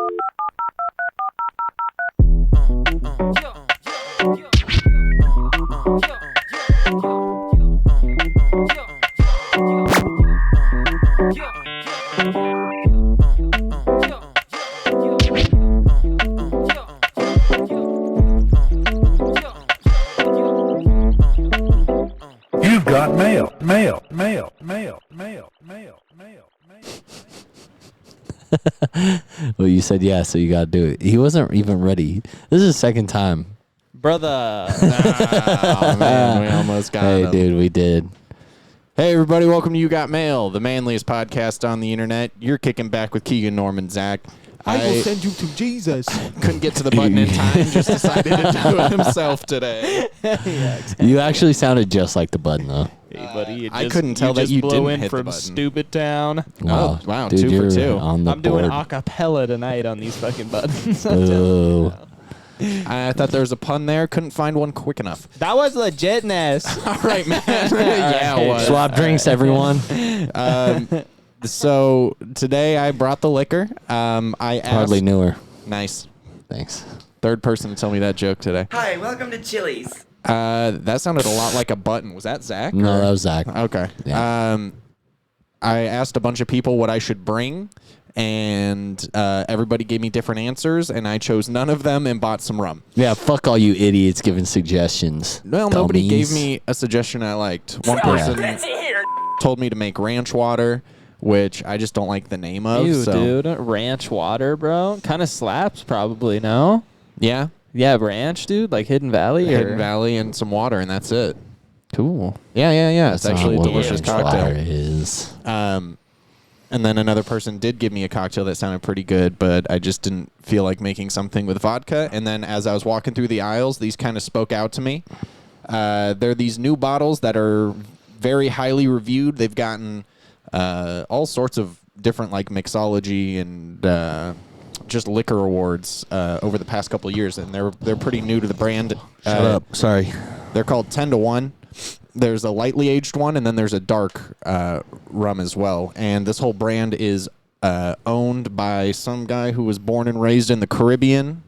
You've got mail, mail, mail, mail, mail, mail, mail, mail. Well, you said yeah, so you gotta do it. He wasn't even ready. This is the second time. Brother. Oh, man, we almost got Hey, him. dude, we did. Hey, everybody, welcome to You Got Mail, the manliest podcast on the internet. You're kicking back with Keegan, Norman, Zach. I will send you to Jesus. Couldn't get to the button in time, just decided to do it himself today. You actually sounded just like the button, though. Hey, buddy, I couldn't tell that just you blow didn't in hit the from button. Stupid Town. Oh, wow, dude, 2 for you're 2. on the I'm doing board. acapella tonight on these fucking buttons. Ooh. I thought there was a pun there. Couldn't find one quick enough. That was legitness. All right, man. Yeah, it was. Swap drinks, everyone. So today I brought the liquor. I asked. Hardly knew her. Nice. Thanks. Third person to tell me that joke today. Hi, welcome to Chili's. That sounded a lot like a button. Was that Zach? No, or- that was Zach. Okay. Yeah. I asked a bunch of people what I should bring, and everybody gave me different answers, and I chose none of them and bought some rum. Yeah, fuck all you idiots giving suggestions. Well, nobody gave Dummies. me a suggestion I liked. One person told me to make ranch water, which I just don't like the name of. Ew, so. dude. Ranch water, bro. Kind of slaps, probably, no? Yeah, Yeah, ranch, dude. Like Hidden Valley? Hidden or? Valley and some water, and that's it. Cool. Yeah. It's That's actually a not what delicious ranch water cocktail. is. And then another person did give me a cocktail that sounded pretty good, but I just didn't feel like making something with vodka. And then as I was walking through the aisles, these kind of spoke out to me. They're these new bottles that are very highly reviewed. They've gotten all sorts of different like mixology and just liquor awards over the past couple of years, and they're pretty new to the brand. Shut up. Sorry. They're called 10 to 1. There's a lightly aged one, and then there's a dark rum as well. And this whole brand is owned by some guy who was born and raised in the Caribbean,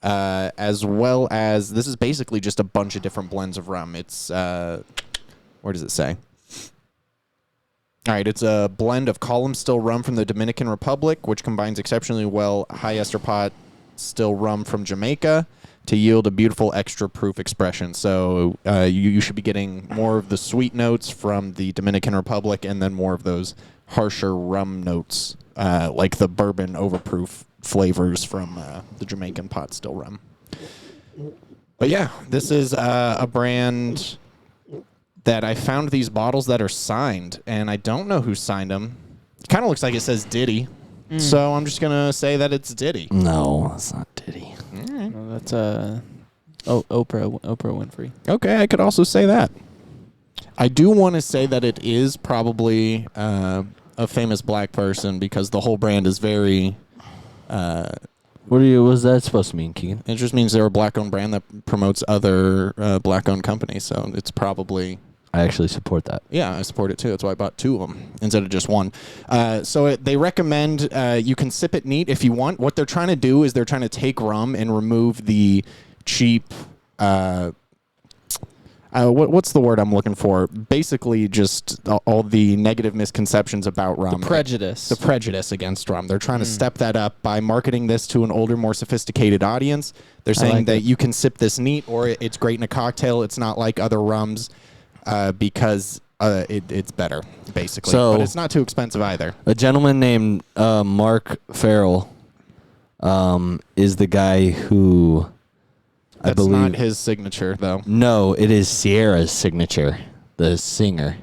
as well as this is basically just a bunch of different blends of rum. It's, where does it say? All right, it's a blend of column still rum from the Dominican Republic, which combines exceptionally well high ester pot still rum from Jamaica to yield a beautiful extra proof expression. So you should be getting more of the sweet notes from the Dominican Republic and then more of those harsher rum notes, like the bourbon overproof flavors from the Jamaican pot still rum. But yeah, this is a brand that I found these bottles that are signed, and I don't know who signed them. It kind of looks like it says Diddy. So I'm just going to say that it's Diddy. No, that's not Diddy. Well, that's Oprah Winfrey. Okay, I could also say that. I do want to say that it is probably a famous black person because the whole brand is very... What was that supposed to mean, Keegan? it just means they're a black-owned brand that promotes other black-owned companies, so it's probably... I actually support that. Yeah, I support it too. That's why I bought 2 of them instead of just one. They recommend you can sip it neat if you want. What they're trying to do is they're trying to take rum and remove the cheap... what's the word I'm looking for? Basically, just all the negative misconceptions about rum. The prejudice. The prejudice against rum. They're trying to step that up by marketing this to an older, more sophisticated audience. They're saying like that it. you can sip this neat, or it's great in a cocktail. It's not like other rums because it's better, basically. So- but it's not too expensive either. A gentleman named Mark Farrell is the guy who I That's believe... not his signature, though. No, it is Sierra's signature, the singer.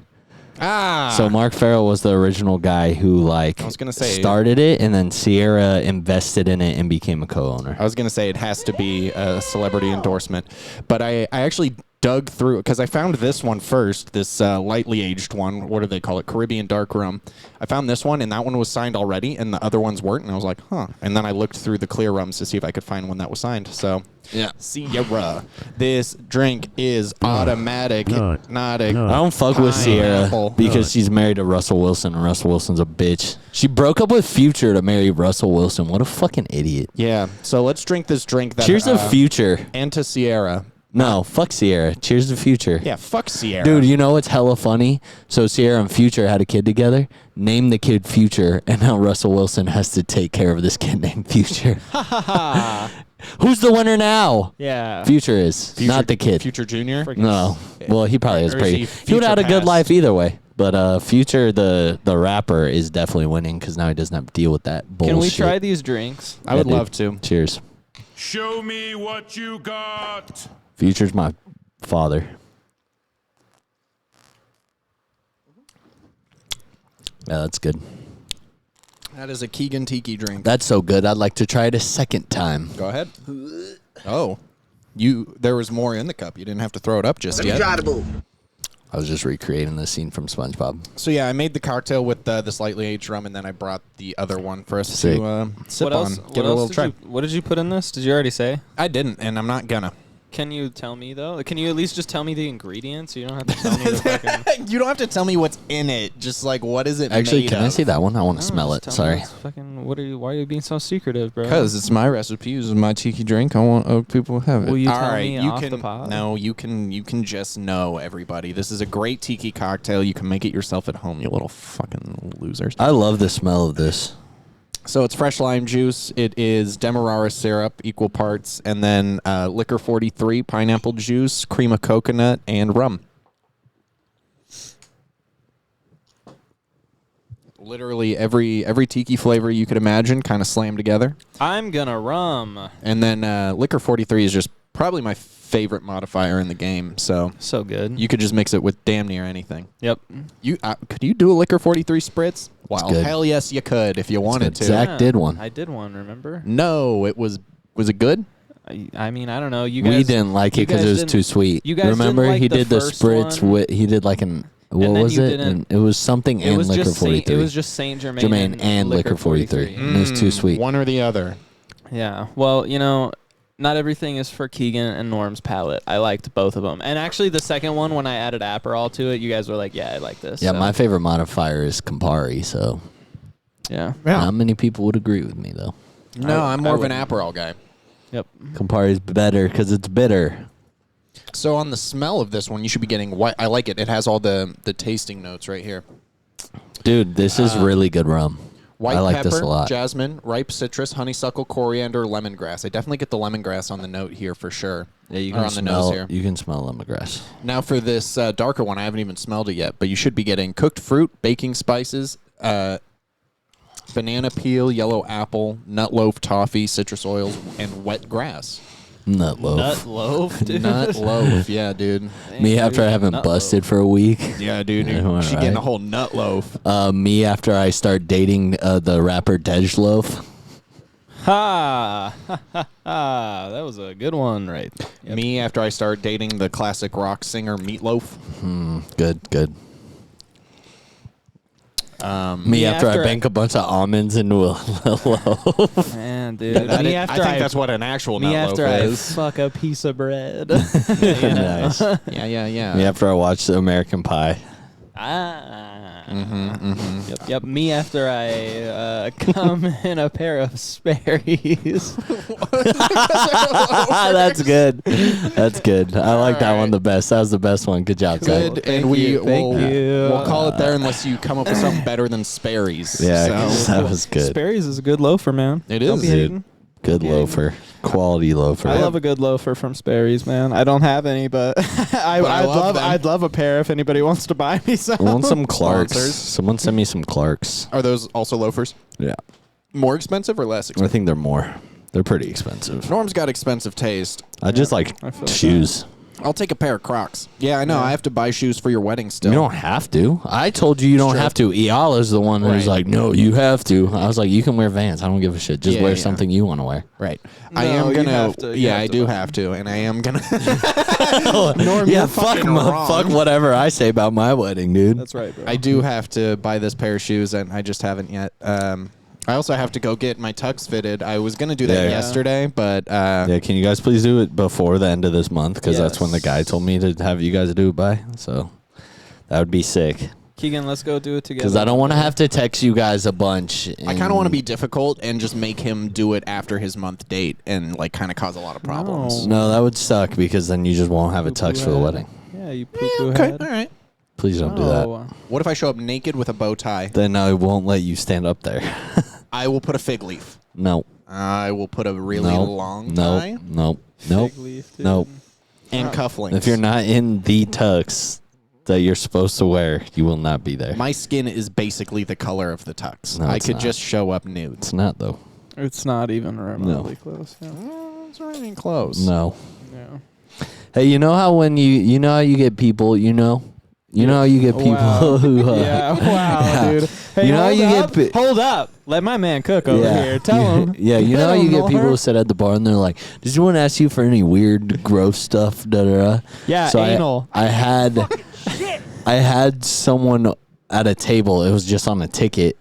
Ah! So Mark Farrell was the original guy who I was gonna say- started it, and then Sierra invested in it and became a co-owner. I was going to say it has to be a celebrity endorsement. But I actually dug through because I found this one first, this lightly aged one. What do they call it? Caribbean dark rum. I found this one, and that one was signed already, and the other ones weren't. And I was like, huh. And then I looked through the clear rums to see if I could find one that was signed. So, yeah, Sierra. This drink is automatic, hypnotic. I don't fuck with Sierra because she's married to Russell Wilson, and Russell Wilson's a bitch. She broke up with Future to marry Russell Wilson. What a fucking idiot. Yeah. So let's drink this drink. That, Cheers to Future. And to Sierra. No, fuck Sierra. Cheers to Future. Yeah, fuck Sierra. Dude, you know what's hella funny? So Sierra and Future had a kid together. Named the kid Future, and now Russell Wilson has to take care of this kid named Future. Who's the winner now? Yeah. Future is, not the kid. Future Junior? No. Well, he probably is Or is pretty. he He would have had a good Future life either way. But Future, the rapper, is definitely winning because now he doesn't have to deal with that bullshit. Can we try these drinks? I would dude. love to. Cheers. Show me what you got. Future's my father. Yeah, that's good. That is a Keegan Tiki drink. That's so good. I'd like to try it a second time. Go ahead. Oh. There was more in the cup. You didn't have to throw it up just yet. I was just recreating the scene from SpongeBob. So yeah, I made the cocktail with the slightly aged rum, and then I brought the other one for us Sick. to sip What on. else? Give it a little try. What did you put in this? Did you already say? I didn't, and I'm not gonna. Can you tell me though? Can you at least just tell me the ingredients? You don't have to tell me the fucking. You don't have to tell me what's in it. Just like what is it Actually, made can I of? see that one? I want to No, smell just it. tell me Sorry. what's fucking. What are you? Why are you being so secretive, bro? Because it's my recipe. This is my tiki drink. I want people to have it. Will you All tell right, me you off can. the pod? No, you can just know, everybody. This is a great tiki cocktail. You can make it yourself at home. You little fucking losers. I love the smell of this. So it's fresh lime juice. It is demerara syrup, equal parts, and then liquor 43, pineapple juice, cream of coconut, and rum. Literally every tiki flavor you could imagine kind of slammed together. I'm gonna rum. And then liquor 43 is just probably my favorite modifier in the game. So So good. you could just mix it with damn near anything. Yep. Could you do a liquor 43 spritz? Well, good. hell yes, you could if you wanted to. Zach did one. I did one. Remember? No, it was it good? I mean, I don't know. You guys. We didn't like it you because guys it was didn't- too sweet. you guys didn't Remember, like he the did the first spritz. one? He did like an. What And then was you it? didn't- And it was something It and was liquor just 43. It was just Saint Germain, Germain and liquor 43. And it was too sweet. One or the other. Yeah. Well, not everything is for Keegan and Norm's palate. I liked both of them. And actually, the second one, when I added Aperol to it, you guys were like, yeah, I like this. Yeah, So, my favorite modifier is Campari, so Yeah. not many people would agree with me, though. No, I'm more of an wouldn't. Aperol guy. Yep. Campari's better because it's bitter. So on the smell of this one, you should be getting white. I like it. It has all the tasting notes right here. Dude, this is really good rum. White I like pepper, this a lot. jasmine, ripe citrus, honeysuckle, coriander, lemongrass. I definitely get the lemongrass on the note here for sure. Yeah, you Or can on the nose smell. here. You can smell lemongrass. Now for this darker one, I haven't even smelled it yet, but you should be getting cooked fruit, baking spices, banana peel, yellow apple, nut loaf, toffee, citrus oils, and wet grass. Nut loaf. Nut loaf, dude. Nut loaf, yeah, dude. Me after I haven't Nut busted for a week. Yeah, dude. Yeah, You should get alright. a whole nut loaf. Me after I start dating the rapper Dej Loaf. Ha! Ha ha ha! That was a good one, right? Yep. Me after I start dating the classic rock singer Meatloaf. Good. Me Me after I after bank a bunch of almonds into a loaf. Man, dude. I Me think after that's what an actual me nut after loaf I is. fuck a piece of bread. Nice. Yeah. Me after I watch the American Pie. Yep. Me after I come in a pair of Sperry's. That's good. That's good. I like that one the best. That was the best one. Good job, Zach. Good, Thank and you, thank you. we'll call it there unless you come up with something better than Sperry's. Yeah, So, that was good. Sperry's is a good loafer, man. It Don't is, be dude. hating. Good loafer. Quality loafer. I love a good loafer from Sperry's, man. I don't have any, but I love them. I'd love a pair if anybody wants to buy me some. I want some Clarks. Sponsors. Someone send me some Clarks. Are those also loafers? Yeah. More expensive or less I expensive? think they're more. They're pretty expensive. Norm's got expensive taste. I just like I feel shoes. I'll take a pair of Crocs. Yeah, I know. I have to buy shoes for your wedding still. You don't have to. I told you don't have to. Iala's the one who's Right. like, no, you have to. I was like, you can wear Vans. I don't give a shit. Just Yeah, wear yeah. something you want to wear. Right. No, I am you gonna. have to- you Yeah, have I to do buy have to, and I am gonna. Norm, yeah, fuck whatever I say about my wedding, dude. That's right, bro. I do have to buy this pair of shoes, and I just haven't yet. I also have to go get my tux fitted. I was gonna do that Yeah. yesterday, but Yeah, can you guys please do it before the end of this month? Because that's when the Yes. guy told me to have you guys do it by. So that would be sick. Keegan, let's go do it together. Because I don't want to have to text you guys a bunch. I kind of want to be difficult and just make him do it after his month date, and like kind of cause a lot of problems. No, that would suck because then you just won't have a tux for the wedding. Yeah, you poo-poo Okay, head. all right. Please don't do that. Oh. What if I show up naked with a bow tie? Then I won't let you stand up there. I will put a fig leaf. No. I will put a really No. long No. tie No. Nope. Fig leaf, dude. Nope. and cufflinks. If you're not in the tux that you're supposed to wear, you will not be there. My skin is basically the color of the tux. No, I it's could not. just show up nude. It's not though. It's not even remotely close. Yeah. It's not even close. No. Yeah. Hey, you know how when you know how you get people, you know how you get people Wow. who Yeah, wow, dude. Hey, You know how hold you get up. pi- Hold up. Let my man cook over Yeah. here. Tell him. Yeah, you know how I you don't get people know her. who sit at the bar and they're like, "Does anyone ask you for any weird, gross stuff?" Da da da. Yeah, So anal. I had someone at a table. It was just on a ticket.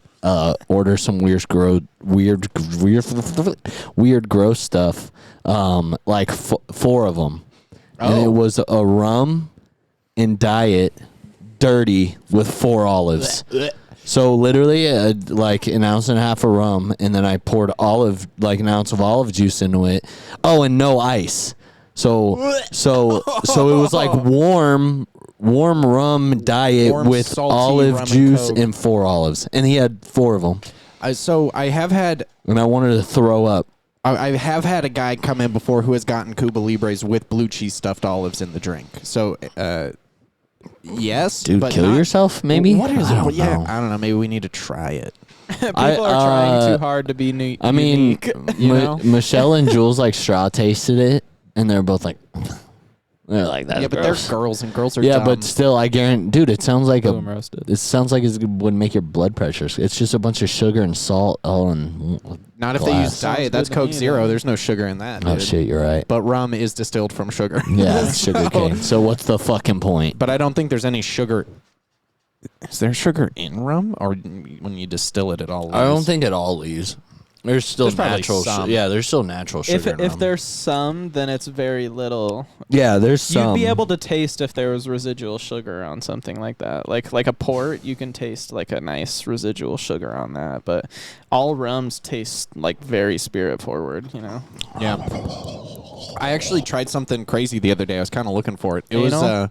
Order some weird, gross stuff. Like 4 of them, and it was a rum and diet, dirty with 4 olives. So literally, like an ounce and a half of rum, and then I poured an ounce of olive juice into it. Oh, and no ice. So it was like warm rum diet Warm, with salty olive rum and juice Coke. and 4 olives, and he had 4 of them, So I have had and I wanted to throw up. I have had a guy come in before who has gotten Cuba Libres with blue cheese stuffed olives in the drink. So, yes, Dude, but kill not- yourself, maybe? What is I it? don't Well, yeah, know. I don't know. Maybe we need to try it. People are trying too hard to be unique. I mean, you know? Michelle and Jules like straw tasted it, and they're both like, they're like, that's Yeah, but gross. they're girls, and girls are Yeah, dumb. but still, I guarantee, dude, it sounds like Boom roasted. it sounds like it would make your blood pressure. It's just a bunch of sugar and salt all in. Not if they glass. use diet. Sounds That's good to Coke me, Zero. then. There's no sugar in that. Oh dude. shit, you're right. But rum is distilled from sugar. Yeah, it's sugar cane. So what's the fucking point? But I don't think there's any sugar. Is there sugar in rum, or when you distill it, it all? I don't leaves? think it all leaves. There's still There's probably natural. some. Yeah, there's still natural sugar. in If rum. there's some, then it's very little. yeah, there's some. You'd be able to taste if there was residual sugar on something like that. Like a port, you can taste like a nice residual sugar on that. But all rums taste like very spirit forward, you know? Yeah. I actually tried something crazy the other day. I was kind of looking for it. It was Anal?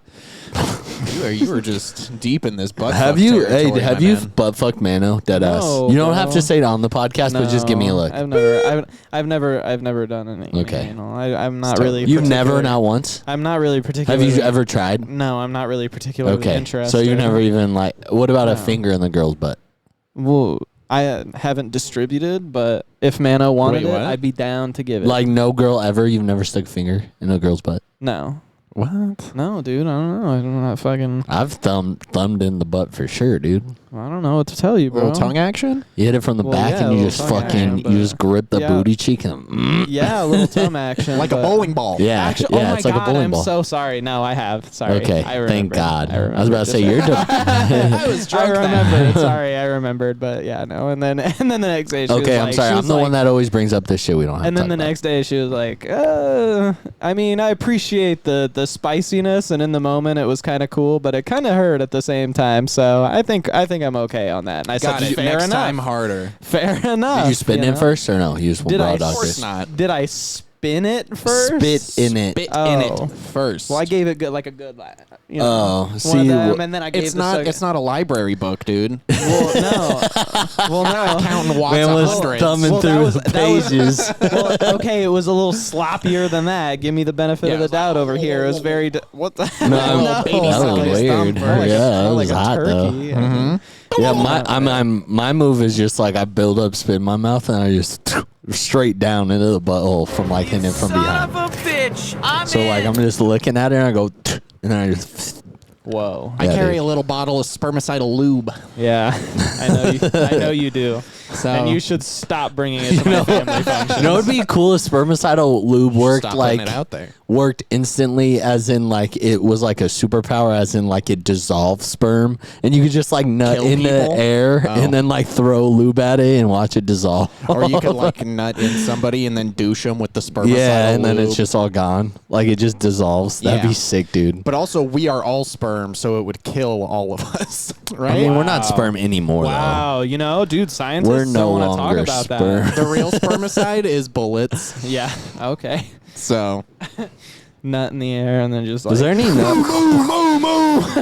you were just deep in this butt. Have fuck you? territory, Hey, have my you man. butt fucked Mano? Dead ass. No, You don't have bro. to say it on the podcast, but just give me a No, look. I've never done anything. Okay. You know, I'm not Still- really. You've never, particular- not once. I'm not really Have particularly. you ever tried? No, I'm not really particularly Okay, interested. so you never even like. What about a No. finger in the girl's butt? Well, I haven't distributed, but if Mano wanted Wait, it, what? I'd be down to give it. Like no girl ever. You've never stuck a finger in a girl's butt. No. What? No, dude, I don't know. I'm not fucking. I've thumbed in the butt for sure, dude. I don't know what to tell you, bro. Little tongue action? You hit it from the Well, back yeah, and a you little just tongue fucking action, but- you just grip the Yeah. booty cheek and Yeah, a little tongue action. Like a but- bowling ball. yeah, Actually, yeah, oh my it's like God, a bowling I'm ball. so sorry. No, I have. Sorry. Okay, I remembered. thank God. I was remembered. about to say you're. I was drunk then. remembered. Sorry, I remembered. But yeah, no. And then the next day she was Okay, I'm like, sorry. she I'm was the like- one that always brings up this shit we don't have. And to then talk the about. next day she was like, I mean, I appreciate the spiciness, and in the moment it was kind of cool, but it kind of hurt at the same time. So I think I'm okay on that. And I Got said, it. fair Next enough. time harder. Fair enough. Did you spin you it know? first or no? You just Did raw I? dogged Of course it. not. Did I spin it first? Spit in it. Spit in Oh. it first. Well, I gave it like a good, you know, Oh, one see, of them, wh- and then I gave It's the not. second- It's not a library book, dude. Well, no. Well, no. Counting watts Man of was hundreds. thumbing Well, through the that was- pages. Well, okay, it was a little sloppier than that. Give me the benefit Yeah, of it the was like, doubt over here. It was very. What the? No, No. baby that sucked was his thumb weird. first. Yeah, that More was like a hot though. turkey. Yeah, my move is just like I build up spit in my mouth and I just straight down into the butthole from like hitting it from behind. So like I'm just looking at it and I go, and then I just. Whoa. I Yeah, carry dude. a little bottle of spermicidal lube. Yeah, I know you do. So And you should stop bringing it to my family function. You know, it'd be cool if spermicidal lube worked Stop like putting it out there. worked instantly, as in like it was like a superpower, as in like it dissolved sperm, and you could just like nut Kill in the people? air Oh. and then like throw lube at it and watch it dissolve. Or you could like nut in somebody and then douche them with the spermicidal yeah, and then lube. it's just all gone. Like it just dissolves. That'd Yeah. be sick, dude. But also, we are all sperm, so it would kill all of us, right? I mean, we're not Wow. sperm anymore, Wow, you know, dude, though. scientists We're no don't want to talk longer about sperm. that. The real spermicide is bullets. Yeah, okay. So Nut in the air and then just like. Is there any nut?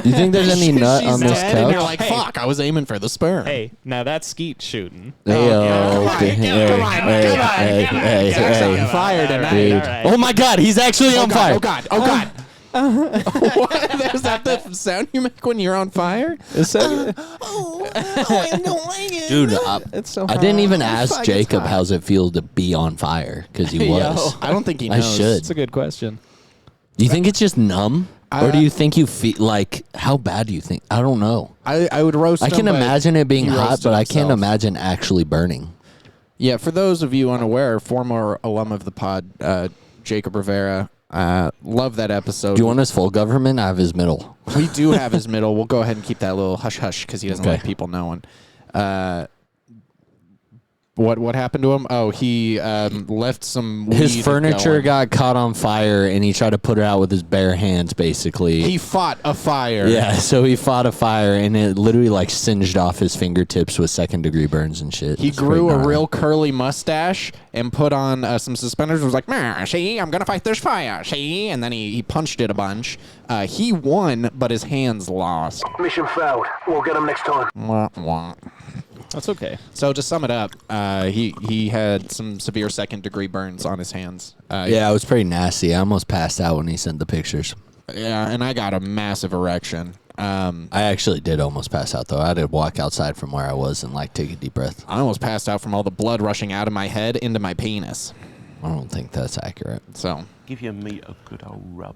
You think there's any nut on this dead, and you're couch? like, "Fuck! I was aiming for the sperm." Hey, now that's skeet shooting. Hey, come on, okay. come Hey, on, hey, come on. hey, hey, Jack's hey. on fire tonight. Dude. All right. Oh my God, he's actually on fire. Oh God! Oh God! What? Is that the sound you make when you're on fire? It's so, I don't like it. Dude, it's so I didn't even Fuck, ask it's Jacob hot. how's it feel to be on fire, because he Yo. was. I don't think he I knows. should. It's a good question. Do you think it's just numb? Or do you think you feel like, how bad do you think? I don't know. I would roast. I him, can but imagine it being he hot, roasted but I can't himself. imagine actually burning. Yeah, for those of you unaware, former alum of the pod, Jacob Rivera, love that episode. Do you want his full government? I have his middle. We do have his middle. We'll go ahead and keep that little hush hush because he doesn't Okay. like people knowing. What happened to him? Oh, he left some. His weed furniture going. got caught on fire, and he tried to put it out with his bare hands, basically. He fought a fire. Yeah, so he fought a fire, and it literally like singed off his fingertips with second-degree burns and shit. He It's grew pretty a gnarly. real curly mustache and put on some suspenders. And was like, "Meh, see, I'm gonna fight this fire, see," and then he punched it a bunch. He won, but his hands lost. Mission failed. We'll get him next time. Wah, wah. That's okay. So to sum it up, he had some severe second-degree burns on his hands. Yeah, it was pretty nasty. I almost passed out when he sent the pictures. Yeah, and I got a massive erection. I actually did almost pass out, though. I had to walk outside from where I was and like take a deep breath. I almost passed out from all the blood rushing out of my head into my penis. I don't think that's accurate. So Give your meat a good old rub.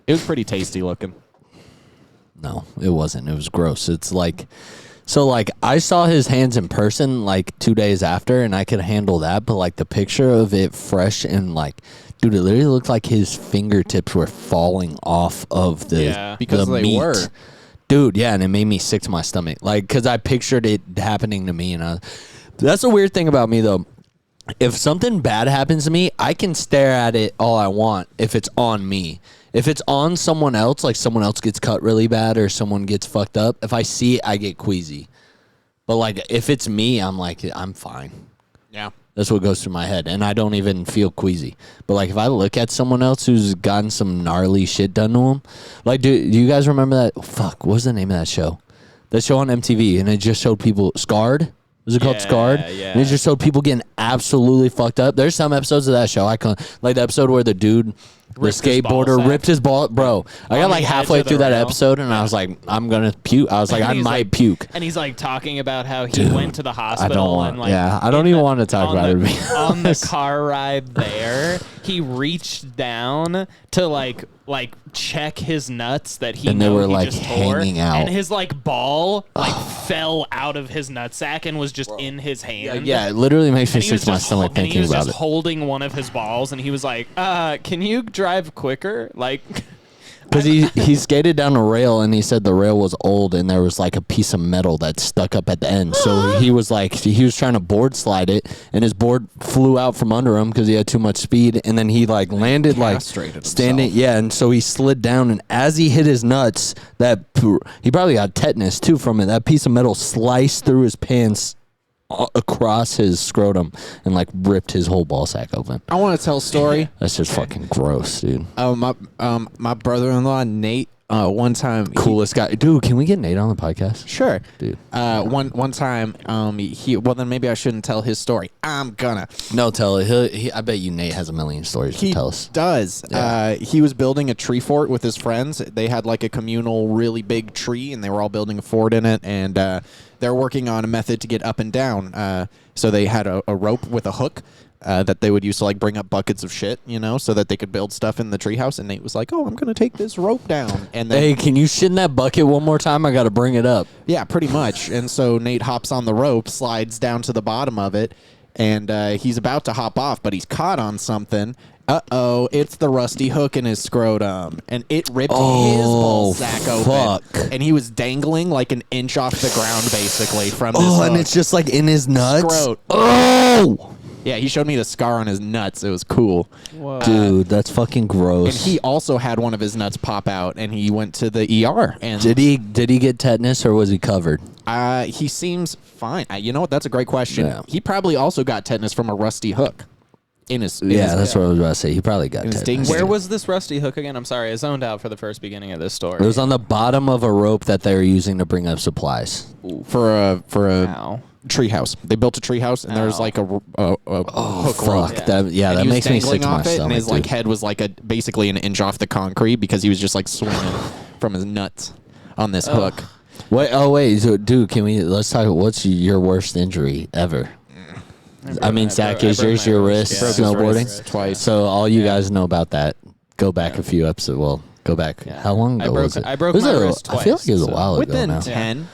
it was pretty tasty looking. No, it wasn't. It was gross. It's like, so like I saw his hands in person like 2 days after, and I could handle that. But like the picture of it fresh and like, dude, it literally looked like his fingertips were falling off of the Yeah. Because the they meat. were. Dude, yeah, and it made me sick to my stomach. Like, because I pictured it happening to me, and that's the weird thing about me though. If something bad happens to me, I can stare at it all I want if it's on me. If it's on someone else, like someone else gets cut really bad or someone gets fucked up, if I see it, I get queasy. But like if it's me, I'm like, I'm fine. Yeah. That's what goes through my head, and I don't even feel queasy. But like if I look at someone else who's gotten some gnarly shit done to them, like do you guys remember that? Oh, fuck, what was the name of that show? That show on MTV, and it just showed people scarred. Was it called Yeah, Scarred? yeah. And it just showed people getting absolutely fucked up. There's some episodes of that show like the episode where the dude, the Ripped his ball skateboarder, sack. ripped his ball. Bro, I On got the like edge halfway of the through that rail. episode, and I was like, I'm gonna puke. I was like, And I he's might like- puke. And he's like talking about how he went to the hospital want- and like yeah, I don't in even the- want to talk on about the- it, to be on the honest. car ride there, he reached down to like check his nuts that he And they know were, he like, just tore, hanging out. and his like ball like fell out of his nutsack and was just in his hand. Yeah, it literally makes me And he sick was to my just stomach and he thinking was about just it. holding one of his balls, and he was like, "Can you drive quicker?" Like, Because he skated down a rail, and he said the rail was old, and there was like a piece of metal that stuck up at the end. So he was like, he was trying to board slide it, and his board flew out from under him because he had too much speed, and then he like landed like Castrated standing. himself. Yeah, and so he slid down, and as he hit his nuts, he probably got tetanus too from it. That piece of metal sliced through his pants across his scrotum and like ripped his whole ball sack open. I want to tell a story. That's just fucking gross, dude. My brother-in-law Nate. One time, Coolest guy, dude. Can we get Nate on the podcast? Sure, Dude. One time, well then maybe I shouldn't tell his story. I'm gonna. No, tell it. I bet you Nate has a million stories He to tell us. does. Yeah. He was building a tree fort with his friends. They had like a communal, really big tree, and they were all building a fort in it. And they're working on a method to get up and down. So they had a rope with a hook that they would use to like bring up buckets of shit, so that they could build stuff in the treehouse. And Nate was like, "Oh, I'm gonna take this rope down." And then, Hey, can you shit in that bucket one more time? I got to bring it up. yeah, pretty much. And so Nate hops on the rope, slides down to the bottom of it, and he's about to hop off, but he's caught on something. Uh-oh, it's the rusty hook in his scrotum, and it ripped his ball sack open. Fuck. And he was dangling like an inch off the ground, basically, from this Oh, and hook. it's just like in his nuts. Scrot. Oh, Yeah, he showed me the scar on his nuts. It was cool. Whoa. dude, that's fucking And gross. he also had one of his nuts pop out, and he went to the ER. And Did he get tetanus or was he covered? he seems fine. You know what? That's a great question. Yeah. He probably also got tetanus from a rusty hook in his. Yeah, that's what I was about to say. He probably got It was tetanus. ding- Where was this rusty hook again? I'm sorry, I zoned out for the first beginning of this story. It was on the bottom of a rope that they were using to bring up supplies. for a Ow. treehouse. They built a treehouse, and there's Ow. like a hook Fuck rope. that. Yeah, And that he was makes me sick dangling to my off it, stomach. and his like dude. head was like basically an inch off the concrete because he was just like swinging from his nuts on this hook. Wait, oh wait, so, dude, let's talk. What's your worst injury ever? I mean, Zach, is yours your wrist yeah. Broke his snowboarding? wrist twice. So all you guys know about that. Go back a few episodes. Well, go back. Yeah. How long I ago broke- was it? I broke Was my it wrist I feel like it was a twice, while ago Within now. 10.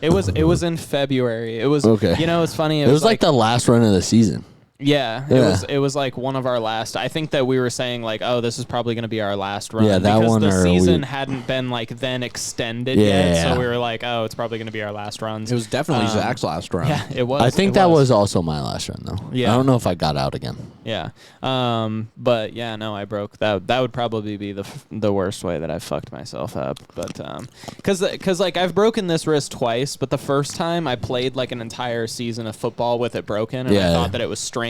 It was in February. It was Okay. It's funny. It was like the last run of the season. Yeah, Yeah. it was like one of our last. I think that we were saying like, oh, this is probably going to be our last run. Yeah, that because one the or season we- hadn't been like then extended Yeah. yet, so we were like, oh, it's probably going to be our last runs. It was definitely Zach's last run. Yeah, it was. I think it that was also my last run though. Yeah. I don't know if I got out again. Yeah. But yeah, no, I broke that. That would probably be the worst way that I fucked myself up. But cause like I've broken this wrist twice, but the first time I played like an entire season of football with it broken, and Yeah. I thought that it was strained.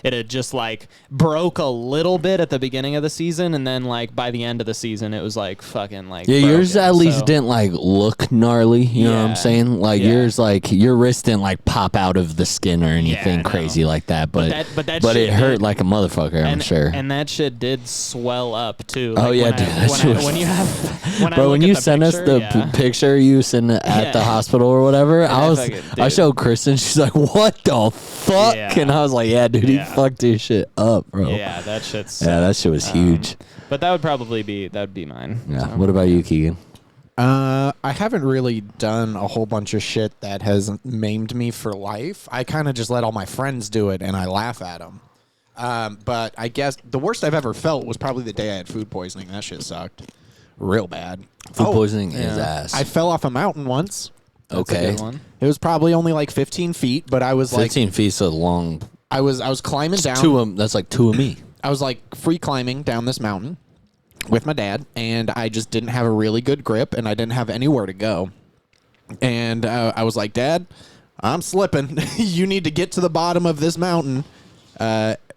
It had just like broke a little bit at the beginning of the season, and then like by the end of the season, it was like fucking like. Yeah, yours broken, at least so- didn't like look gnarly. You know what Yeah. I'm saying? Like Yeah. yours, like your wrist didn't like pop out of the skin or anything no. crazy like that. But that but shit it hurt did- like a motherfucker. I'm and, sure. and that shit did swell up too. Oh, Like, yeah, when dude, I, that when, shit I, was- when you have when I Bro, look when at you the sent us picture, the yeah. picture you sent at the Yeah. hospital or whatever, I I fucking- showed Kristen. She's like, "What the fuck?" Yeah. And I was like, "Yeah, dude, Yeah. he fucked his shit up, bro." Yeah, that shit's. Yeah, that shit was huge. But that would probably be mine. Yeah. So. What about you, Keegan? I haven't really done a whole bunch of shit that has maimed me for life. I kind of just let all my friends do it, and I laugh at them. But I guess the worst I've ever felt was probably the day I had food poisoning. That shit sucked real bad. Food poisoning is yeah. ass. I fell off a mountain once. That's a okay. good one. It was probably only like 15 feet, but I was 15 feet's a long. I was climbing down. That's like two of me. I was like free climbing down this mountain with my dad, and I just didn't have a really good grip, and I didn't have anywhere to go. And I was like, Dad, I'm slipping. You need to get to the bottom of this mountain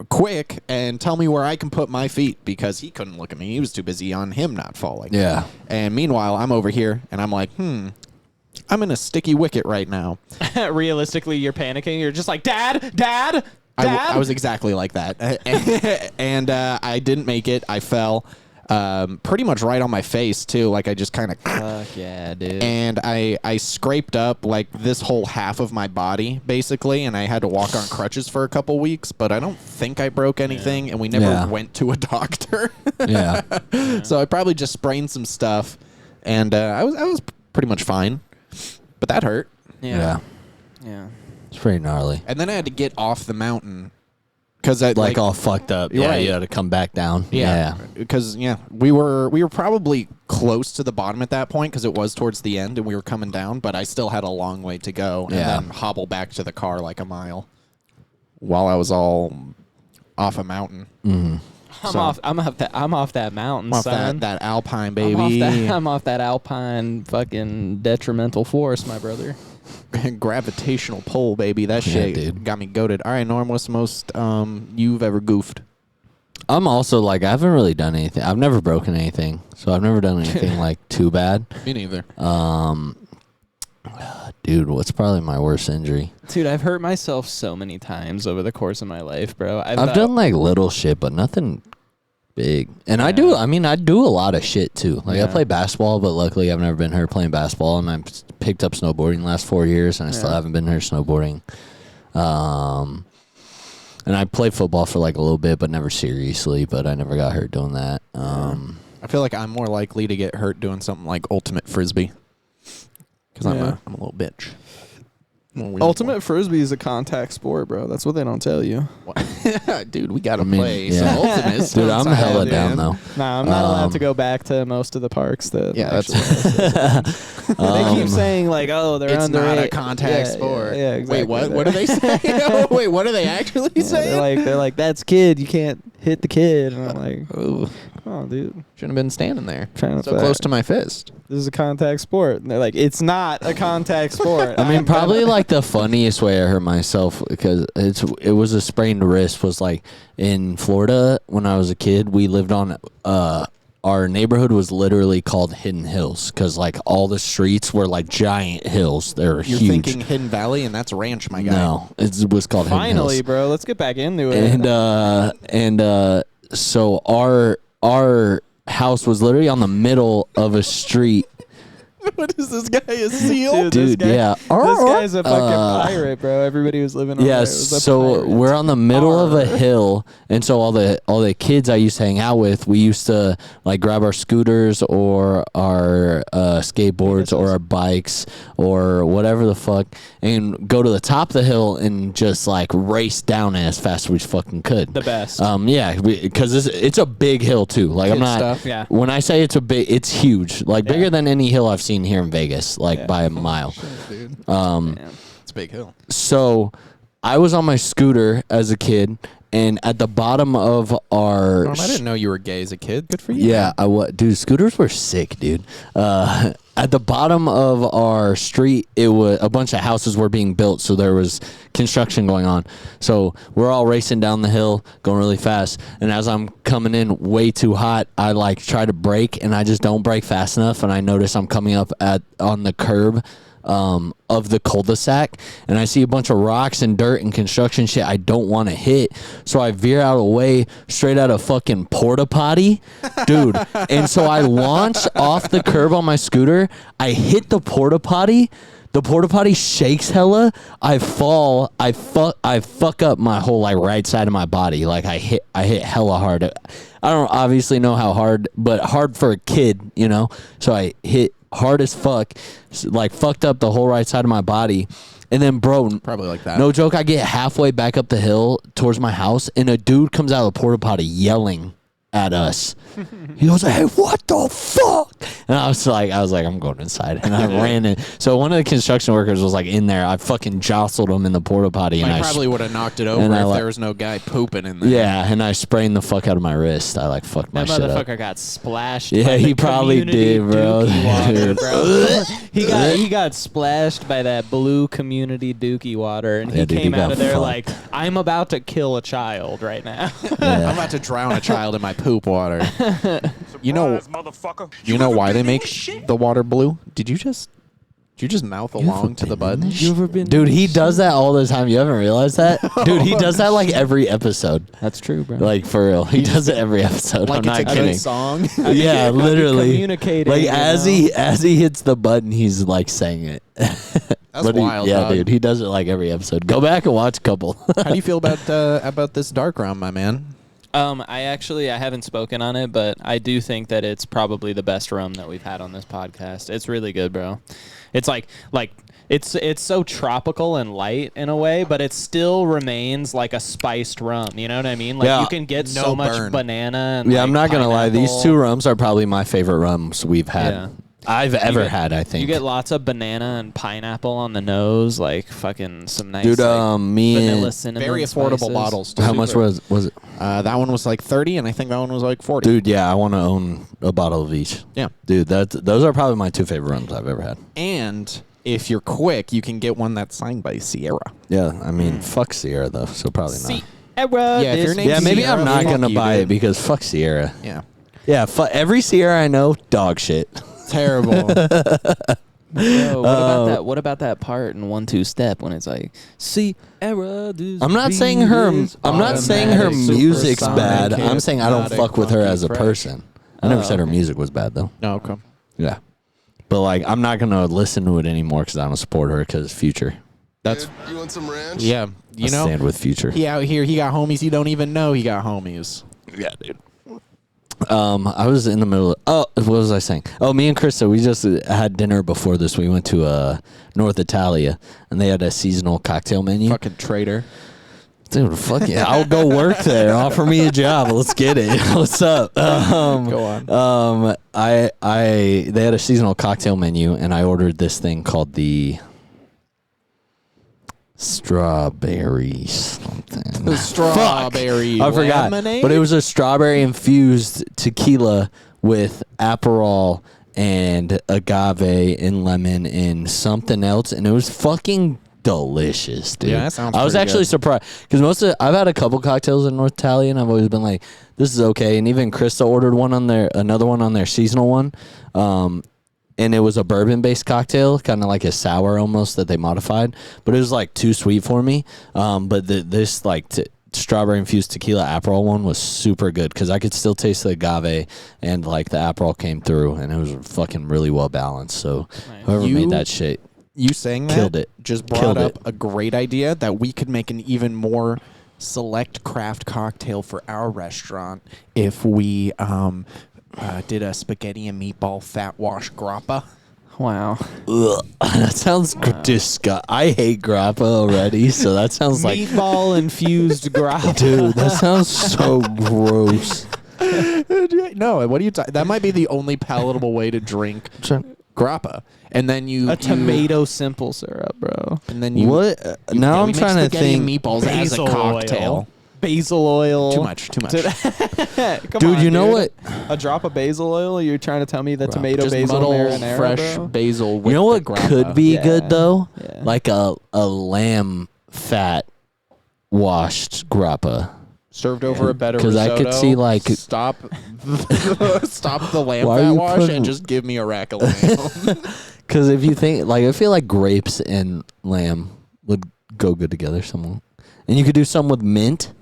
quick and tell me where I can put my feet, because he couldn't look at me. He was too busy on him not falling. Yeah. And meanwhile, I'm over here, and I'm like, I'm in a sticky wicket right now. Realistically, you're panicking. You're just like, Dad, Dad. I was exactly like that. And I didn't make it. I fell pretty much right on my face, too. Like, I just kind of... Fuck yeah, dude. And I scraped up, like, this whole half of my body, basically, and I had to walk on crutches for a couple weeks, but I don't think I broke anything, and we never Yeah. went to a doctor. Yeah. So I probably just sprained some stuff, and I was pretty much fine. But that hurt. Yeah. Yeah. It's pretty gnarly. And then I had to get off the mountain. Because I Like all fucked up. You're Yeah, right. you had to come back down. Yeah, because we were probably close to the bottom at that point, because it was towards the end and we were coming down, but I still had a long way to go, and Yeah. then hobble back to the car like a mile while I was all off a mountain. I'm off that mountain, I'm off son. that alpine, I'm baby. I'm off that alpine fucking detrimental force, my brother. Gravitational pull, baby. That Yeah, shit dude. got me goated. All right, Norm, what's the most you've ever goofed? I'm also like, I haven't really done anything. I've never broken anything. So I've never done anything like too bad. Me neither. Dude, what's probably my worst injury? Dude, I've hurt myself so many times over the course of my life, bro. I've done like little shit, but nothing big. And I do a lot of shit too. Like I Yeah. play basketball, but luckily I've never been hurt playing basketball, and I've picked up snowboarding the last 4 years, and I still Yeah. haven't been hurt snowboarding. And I played football for like a little bit, but never seriously. But I never got hurt doing that. I feel like I'm more likely to get hurt doing something like ultimate frisbee because I'm a little bitch. Ultimate frisbee is a contact sport, bro. That's what they don't tell you. Dude, we gotta play some yeah. ultimates. Dude, I'm hella dude. down though. Nah, I'm not allowed to go back to most of the parks that. Yeah, that's they keep saying like, oh, they're it's under not a eight. contact sport. Yeah, exactly. Wait, what? What do they say? Wait, what are they actually saying? They're like, that's kid. You can't hit the kid. And I'm like, Ooh, come on, dude. shouldn't have been standing there. Trying to So play. close to my fist. This is a contact sport. And they're like, it's not a contact sport. I mean, probably like the funniest way I hurt myself because it was a sprained wrist was like in Florida when I was a kid. We lived on our neighborhood was literally called Hidden Hills because like all the streets were like giant hills. They were You're huge. thinking Hidden Valley, and that's ranch, my guy. No, it was called Hidden Finally, Hills. bro. Let's get back into it. So our house was literally on the middle of a street. What is this guy? A seal? Dude, yeah. This guy's a fucking pirate, bro. Everybody was living on there. Yes, Was a so pirate. we're on the middle of a hill, and so all the kids I used to hang out with, we used to like grab our scooters or our skateboards or our bikes or whatever the fuck, and go to the top of the hill and just like race down it as fast as we fucking could. The best. Yeah, because it's a big hill too. Like I'm Kid not. stuff. Yeah. When I say it's huge, like bigger than any hill I've seen here in Vegas, like by a mile. It's a big hill. So I was on my scooter as a kid, and at the bottom of our I didn't know you were gay as a kid. Good for you. yeah, dude, scooters were sick, dude. At the bottom of our street, it was a bunch of houses were being built, so there was construction going on. So we're all racing down the hill, going really fast. And as I'm coming in way too hot, I like try to brake, and I just don't brake fast enough. And I notice I'm coming up on the curb of the cul-de-sac, and I see a bunch of rocks and dirt and construction shit I don't want to hit, so I veer out of the way straight out of fucking porta potty, dude. And so I launch off the curb on my scooter. I hit the porta potty. The porta potty shakes hella. I fall. I fuck up my whole like right side of my body. Like I hit hella hard. I don't obviously know how hard, but hard for a kid, you know. So I hit hard as fuck, like fucked up the whole right side of my body. And then, bro, Probably like that. no joke, I get halfway back up the hill towards my house, and a dude comes out of the porta potty yelling at us. He goes, "Hey, what the fuck?" And I was like, I'm going inside, and I ran in. So one of the construction workers was like in there. I fucking jostled him in the porta potty, and I I probably would have knocked it over and I if like- there was no guy pooping in there. yeah, and I sprained the fuck out of my wrist. I like fucked my That shit up. motherfucker got splashed. Yeah, by the he probably community did, bro. Dookie water, Dude. bro. he got splashed by that blue community dookie water, and he Yeah, dude, he came out got of there fucked. like, I'm about to kill a child right now. I'm about to drown a child in my poop water. You know why they make the water blue? Did you just mouth along to the button? You ever been? Dude, he does that all the time. You haven't realized that? Dude, he does that like every episode. That's true, bro. Like, for real. He does it every episode. Like I'm it's a not good kidding. song. Yeah, literally. communicating, Like, you as know? he hits the button, he's like saying it. That's wild, Yeah, dog. dude. He does it like every episode. Go back and watch a couple. How do you feel about this dark rum, my man? I haven't spoken on it, but I do think that it's probably the best rum that we've had on this podcast. It's really good, bro. It's like it's so tropical and light in a way, but it still remains like a spiced rum. You know what I mean? Like Yeah. you can get No so much burn. banana. And Yeah, I'm not going to lie. These pineapple. two rums are probably my favorite rums we've had. Yeah. I've ever get- had, I think. You get lots of banana and pineapple on the nose, like fucking some nice Dude, like, me vanilla and... cinnamon Very affordable spices. bottles, too. How much was it? That one was like 30, and I think that one was like 40. Dude, yeah, I want to own a bottle of each. Yeah. Dude, those are probably my two favorite rums I've ever had. And if you're quick, you can get one that's signed by Sierra. Yeah, I mean, fuck Sierra, though, so probably not. Sierra, Yeah, if your this- name's Yeah, maybe Sierra, I'm not fuck going to you, buy dude. it because fuck Sierra. Yeah. Yeah, every Sierra I know, dog shit. Terrible. Bro, what about that part in 1-2 Step when it's like, Sierra? I'm not saying her music's bad. automatic, I'm saying I don't hypnotic, fuck with her funky, as a fresh. person. I never Oh, said her okay. music was bad, though. No, okay. Yeah. But, like, I'm not going to listen to it anymore because I don't support her because Future. That's Dude, you want some ranch? yeah. You I know, stand with Future. he out here. He got homies. He don't even know he got homies. Yeah, dude. I was in the middle of, what was I saying? Oh, me and Krista, we just had dinner before this. We went to North Italia, and they had a seasonal cocktail menu. Fucking traitor. Dude, fuck yeah. I'll go work there. Offer me a job. Let's get it. What's up? Go on. They had a seasonal cocktail menu, and I ordered this thing called the strawberry something. The strawberry I forgot. lemonade? But it was a strawberry infused tequila with Aperol and agave and lemon and something else, and it was fucking delicious, dude. Yeah, that sounds I was pretty actually good. surprised because I've had a couple cocktails in North Italia, and I've always been like, this is okay. And even Krista ordered another one on their seasonal one. And it was a bourbon-based cocktail, kind of like a sour almost that they modified, but it was like too sweet for me. But this strawberry-infused tequila Aperol one was super good because I could still taste the agave and like the Aperol came through, and it was fucking really well balanced. So whoever made that shit, You saying that killed it. just brought Killed up it. a great idea that we could make an even more select craft cocktail for our restaurant if we did a spaghetti and meatball fat wash grappa. Wow. ugh, that sounds disgusting. I hate grappa already, so that sounds like, Meatball infused grappa. dude, that sounds so gross. No, what are you talking? That might be the only palatable way to drink grappa. And then you A tomato simple syrup, bro. and then you What? you- Now yeah, I'm we make trying to spaghetti and think. meatballs as a Basil cocktail. oil. Basil oil. Too much. Come Dude, on, you know what? A drop of basil oil? You're trying to tell me that tomato Just basil muddle marinara, fresh bro? basil. With You know what the grappa. could be Yeah. good though? Yeah. Like a lamb fat washed grappa. served over a better 'Cause I could risotto. see, like- stop the lamb Why are fat you wash putting- and just give me a rack of lamb. Because if you think, like, I feel like grapes and lamb would go good together somewhat. And you could do some with mint.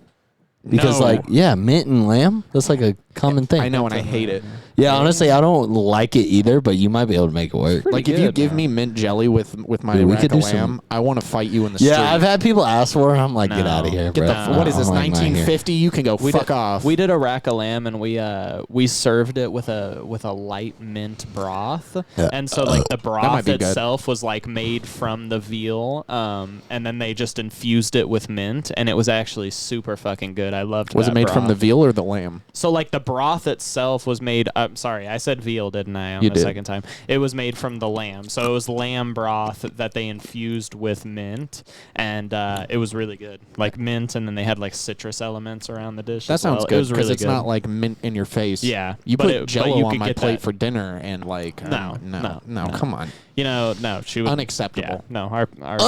Because, No. like, yeah, mint and lamb, that's like a common thing. I know, and I hate it. Yeah, honestly, I don't like it either, but you might be able to make it work. Like if you good, give man. me mint jelly with my Dude, we rack could of do some- lamb, I want to fight you in the street. Yeah, I've had people ask for it. I'm like, get No. out of here, Get bro. the what is this I'm like, not here. 1950? You can go We fuck did, off. We did a rack of lamb and we served it with a light mint broth, Yeah. and so like the might broth be good. itself was like made from the veal, and then they just infused it with mint, and it was actually super fucking good. I loved. Was that it made from the broth. veal or the lamb? So like the broth itself was made. Sorry, I said veal, didn't I? On You the did. second time, it was made from the lamb. So it was lamb broth that they infused with mint, and it was really good. Like mint, and then they had like citrus elements around the dish. That as well. sounds It good was because really it's good. not like mint in your face. Yeah, you but put it- but Jello you on could my get plate that. for dinner, and like no, come on, No, she was Unacceptable. Yeah, no, our chefs-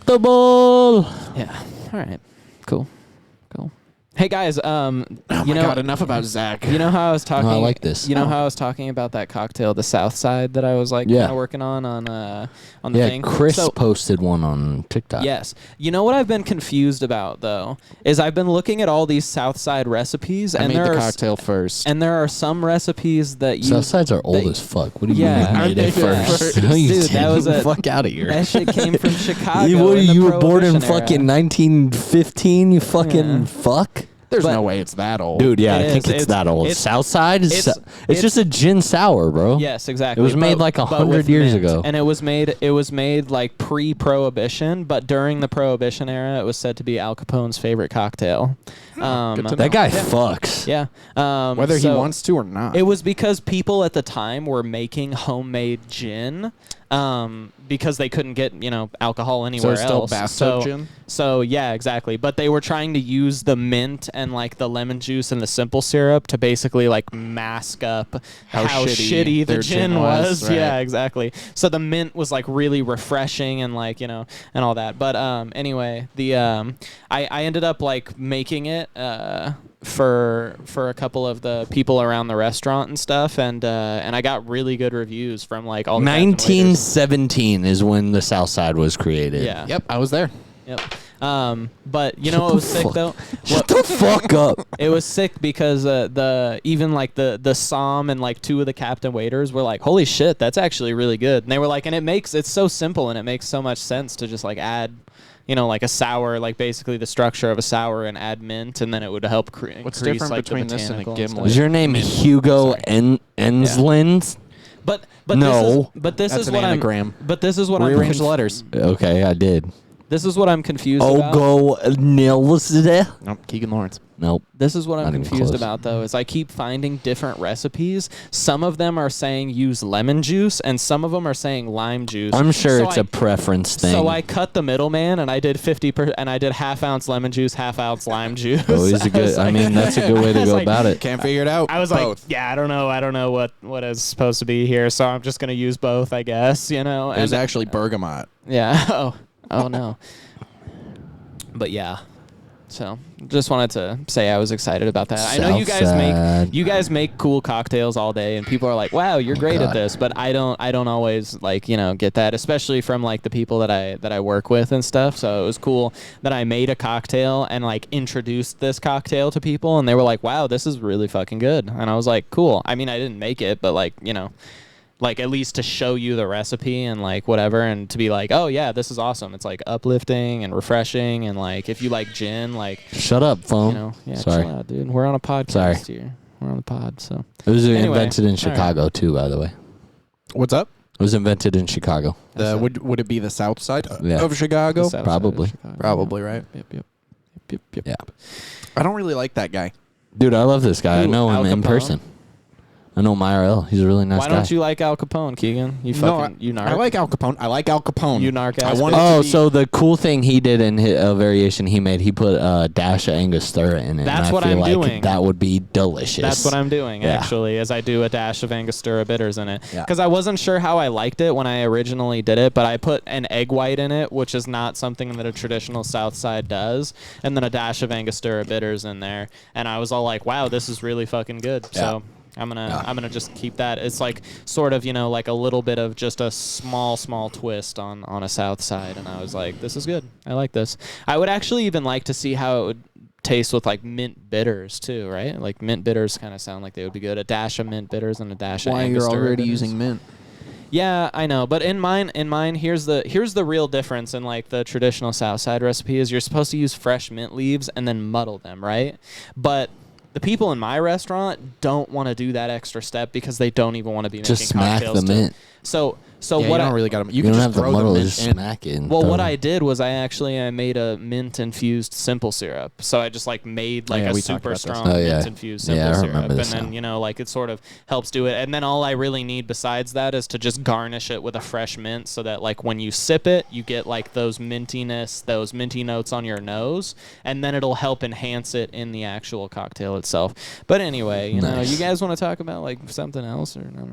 Unacceptable. Yeah. All right. Cool. Hey guys, Oh my god, enough about Zach. you know how I was talking? I like this. You know how I was talking about that cocktail, the South Side, that I was like Yeah. kind of working on the Yeah, thing. Chris So, posted one on TikTok. yes. You know what I've been confused about though is I've been looking at all these South Side recipes, I and made there the are cocktail first. and there are some recipes that you Southsides are old they- as fuck. What do you Yeah, mean I you made it made it first? first. No, you Dude, that didn't. was a- fuck out of here. that shit came from Chicago. You, what, in the you were born in Prohibition era. fucking 1915. You fucking Yeah. fuck. There's but- no way it's that old. Dude, yeah, It I think is. it's that old. It's- Southside is it's- it's just a gin sour, bro. Yes, exactly. It was made like but 100 with years mint. ago. and it was made like pre-prohibition, but during the prohibition era, it was said to be Al Capone's favorite cocktail. Good to That guy Yeah. fucks. Yeah, whether he so wants to or not. It was because people at the time were making homemade gin, because they couldn't get alcohol anywhere it's still else. bathtub gin? So yeah, exactly. But they were trying to use the mint and like the lemon juice and the simple syrup to basically like mask up How how shitty shitty the their gin gin was, was. right. Yeah, exactly. So the mint was like really refreshing and like and all that. But anyway, the I ended up like making it for a couple of the people around the restaurant and stuff, and I got really good reviews from like all the captain waiters. 1917 is when the South Side was created. Yeah. Yep, I was there. Yep. But you know what was sick though? Shut the fuck up. It was sick because the Som and like 2 of the captain waiters were like, holy shit, that's actually really good. And they were like, and it's so simple and it makes so much sense to just like add, you know, like a sour, like basically the structure of a sour, and add mint, and then it would help What's increase different like between the this and a botanical gimlet? stuff. Is your name Hugo Enslinds? But No, this that's is an what anagram. But this is what I'm Rearrange the letters. Okay, I did. This is what I'm confused about. Ogo Nils. Nope, Keegan Lawrence. Nope. This is what I'm Not even confused close. about, though, is I keep finding different recipes. Some of them are saying use lemon juice, and some of them are saying lime juice. I'm sure So it's a preference thing. So I cut the middleman, and I did 50%, and I did half-ounce lemon juice, half-ounce lime juice. Always a good. I mean, that's a good way to was go like- about it. Can't figure it out. I was Both. like, yeah, I don't know what is supposed to be here, so I'm just gonna use both, I guess, you know. It was And- actually bergamot. yeah. Oh no. But yeah. So just wanted to say I was excited about that. I know you guys make cool cocktails all day, and people are like, "Wow, you're great at God. this." But I don't always like get that, especially from like the people that I work with and stuff. So it was cool that I made a cocktail and like introduced this cocktail to people, and they were like, "Wow, this is really fucking good." And I was like, "Cool." I mean, I didn't make it, but like like at least to show you the recipe and like whatever, and to be like, oh yeah, this is awesome. It's like uplifting and refreshing, and like if you like gin, like Shut up, phone. yeah, Sorry. chill out, dude. We're on a podcast Sorry. here. We're on the pod, so It was Anyway, invented in all right. Chicago too, by the way. What's up? It was invented in Chicago. Would it be the south side Yeah. of Chicago? The south side of Probably. Chicago. Probably, right? Yep. Yeah. I don't really like that guy. Dude, I love this guy. I Who, know him Al in Capone? person. I know him IRL. He's a really nice Why guy. don't you like Al Capone, Keegan? You fucking you narc. I like Al Capone. I like Al Capone. You narc I ass wanted bitch. to Oh, be- so the cool thing he did in a variation he made, he put a dash of Angostura in it. That's and I what feel I'm like doing. That would be delicious. That's what I'm doing, Yeah. actually, is I do a dash of Angostura bitters in it. Yeah. Because I wasn't sure how I liked it when I originally did it, but I put an egg white in it, which is not something that a traditional South Side does, and then a dash of Angostura bitters in there. And I was all like, wow, this is really fucking good. Yeah. So I'm gonna just keep that. It's like sort of, like a little bit of just a small twist on a South Side, and I was like, this is good. I like this. I would actually even like to see how it would taste with like mint bitters too, right? Like mint bitters kind of sound like they would be good. A dash of mint bitters and a dash of Why you're Angostura already bitters. using mint? Yeah, I know, but in mine, here's the real difference in like the traditional South Side recipe is you're supposed to use fresh mint leaves and then muddle them, right? But the people in my restaurant don't want to do that extra step because they don't even want to be Just making smack cocktails. the mint. So Yeah, what you I don't really got to. You, can don't just have the throw muddle, mint just in. smack it. and well, throw what it. I did was I made a mint infused simple syrup. So I just like made like yeah, a we talked super about this. strong Oh, yeah. mint infused simple Yeah, I syrup, remember and this then now. like it sort of helps do it. And then all I really need besides that is to just garnish it with a fresh mint, so that like when you sip it, you get like those minty notes on your nose, and then it'll help enhance it in the actual cocktail itself. But anyway, you know, Nice. you guys want to talk about like something else or no?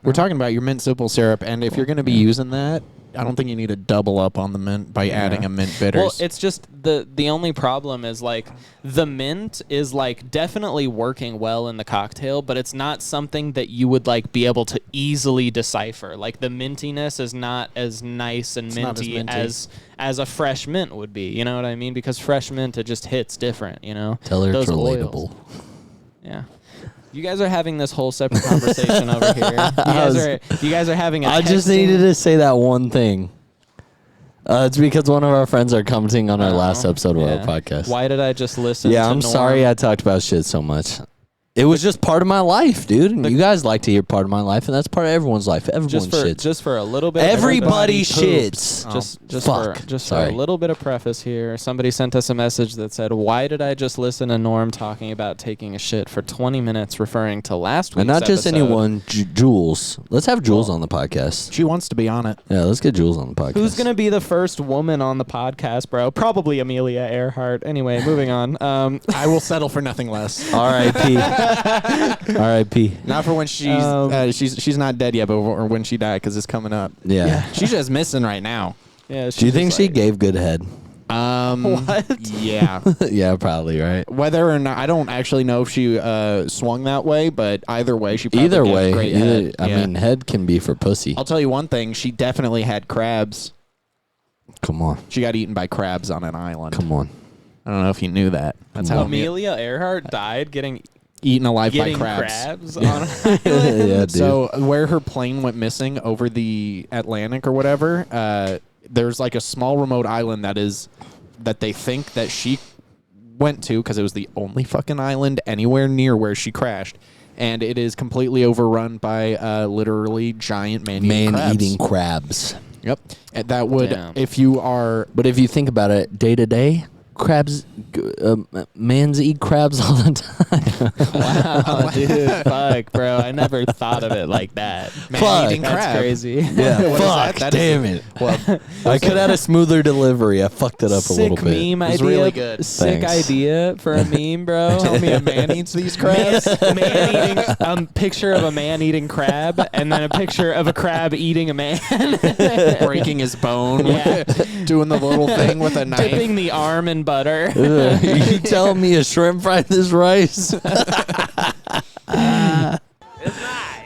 We're talking about your mint simple syrup, and if you're going to be using that, I don't think you need to double up on the mint by adding a mint bitters. Well, it's just the only problem is like the mint is like definitely working well in the cocktail, but it's not something that you would like be able to easily decipher. Like the mintiness is not as nice and It's not as minty minty. as a fresh mint would be. You know what I mean? Because fresh mint, it just hits different. You know, Tell her it's Those oils. relatable. Yeah. You guys are having this whole separate conversation over here. You guys are having a I just texting- needed to say that one thing. It's because one of our friends are commenting on our last episode of Yeah. our podcast. Why did I just listen Yeah, to I'm Norm? sorry I talked about shit so much. It was just part of my life, dude. And you guys like to hear part of my life, and that's part of everyone's life. Everyone shits. just for a little bit. Everybody poops. shits. Just fuck. for Sorry. a little bit of preface here. Somebody sent us a message that said, "Why did I just listen to Norm talking about taking a shit for 20 minutes, referring to last week's And not just episode?" anyone, Jules. Let's have Jules on the podcast. she wants to be on it. Yeah, let's get Jules on the podcast. Who's gonna be the first woman on the podcast, bro? Probably Amelia Earhart. Anyway, moving on. I will settle for nothing less. R.I.P. R.I.P. Not for when she's not dead yet, but when she died, because it's coming up. Yeah. She's just missing right now. Yeah. Do you think she gave good head? What? Yeah. Yeah, probably, right? Whether or not, I don't actually know if she swung that way, but either way, she probably Either gave way, great head. I Yeah. mean, head can be for pussy. I'll tell you one thing: she definitely had crabs. Come on. She got eaten by crabs on an island. Come on. I don't know if you knew that. That's how Amelia Earhart died getting eaten alive by getting crabs. crabs on an island. Yeah, dude. So where her plane went missing over the Atlantic or whatever, there's like a small remote island that they think that she went to because it was the only fucking island anywhere near where she crashed, and it is completely overrun by literally giant man-eating crabs. Yep, and that would Damn. if you are. But if you think about it, day to day, crabs, mans eat crabs all the time. Wow, dude, fuck, bro. I never thought of it like that. Fuck. eating That's crab. crazy. Yeah, What is fuck, that? That is- damn it. Well, I could have had a smoother delivery. I fucked it up a Sick little bit. meme It was idea. really good. Sick Thanks. idea for a meme, bro. tell me a man eats these crabs. Man eating picture of a man eating crab, and then a picture of a crab eating a man, breaking his bone, Yeah. doing the little thing with a knife. dipping the arm in butter. Ugh, you telling me a shrimp fried this rice?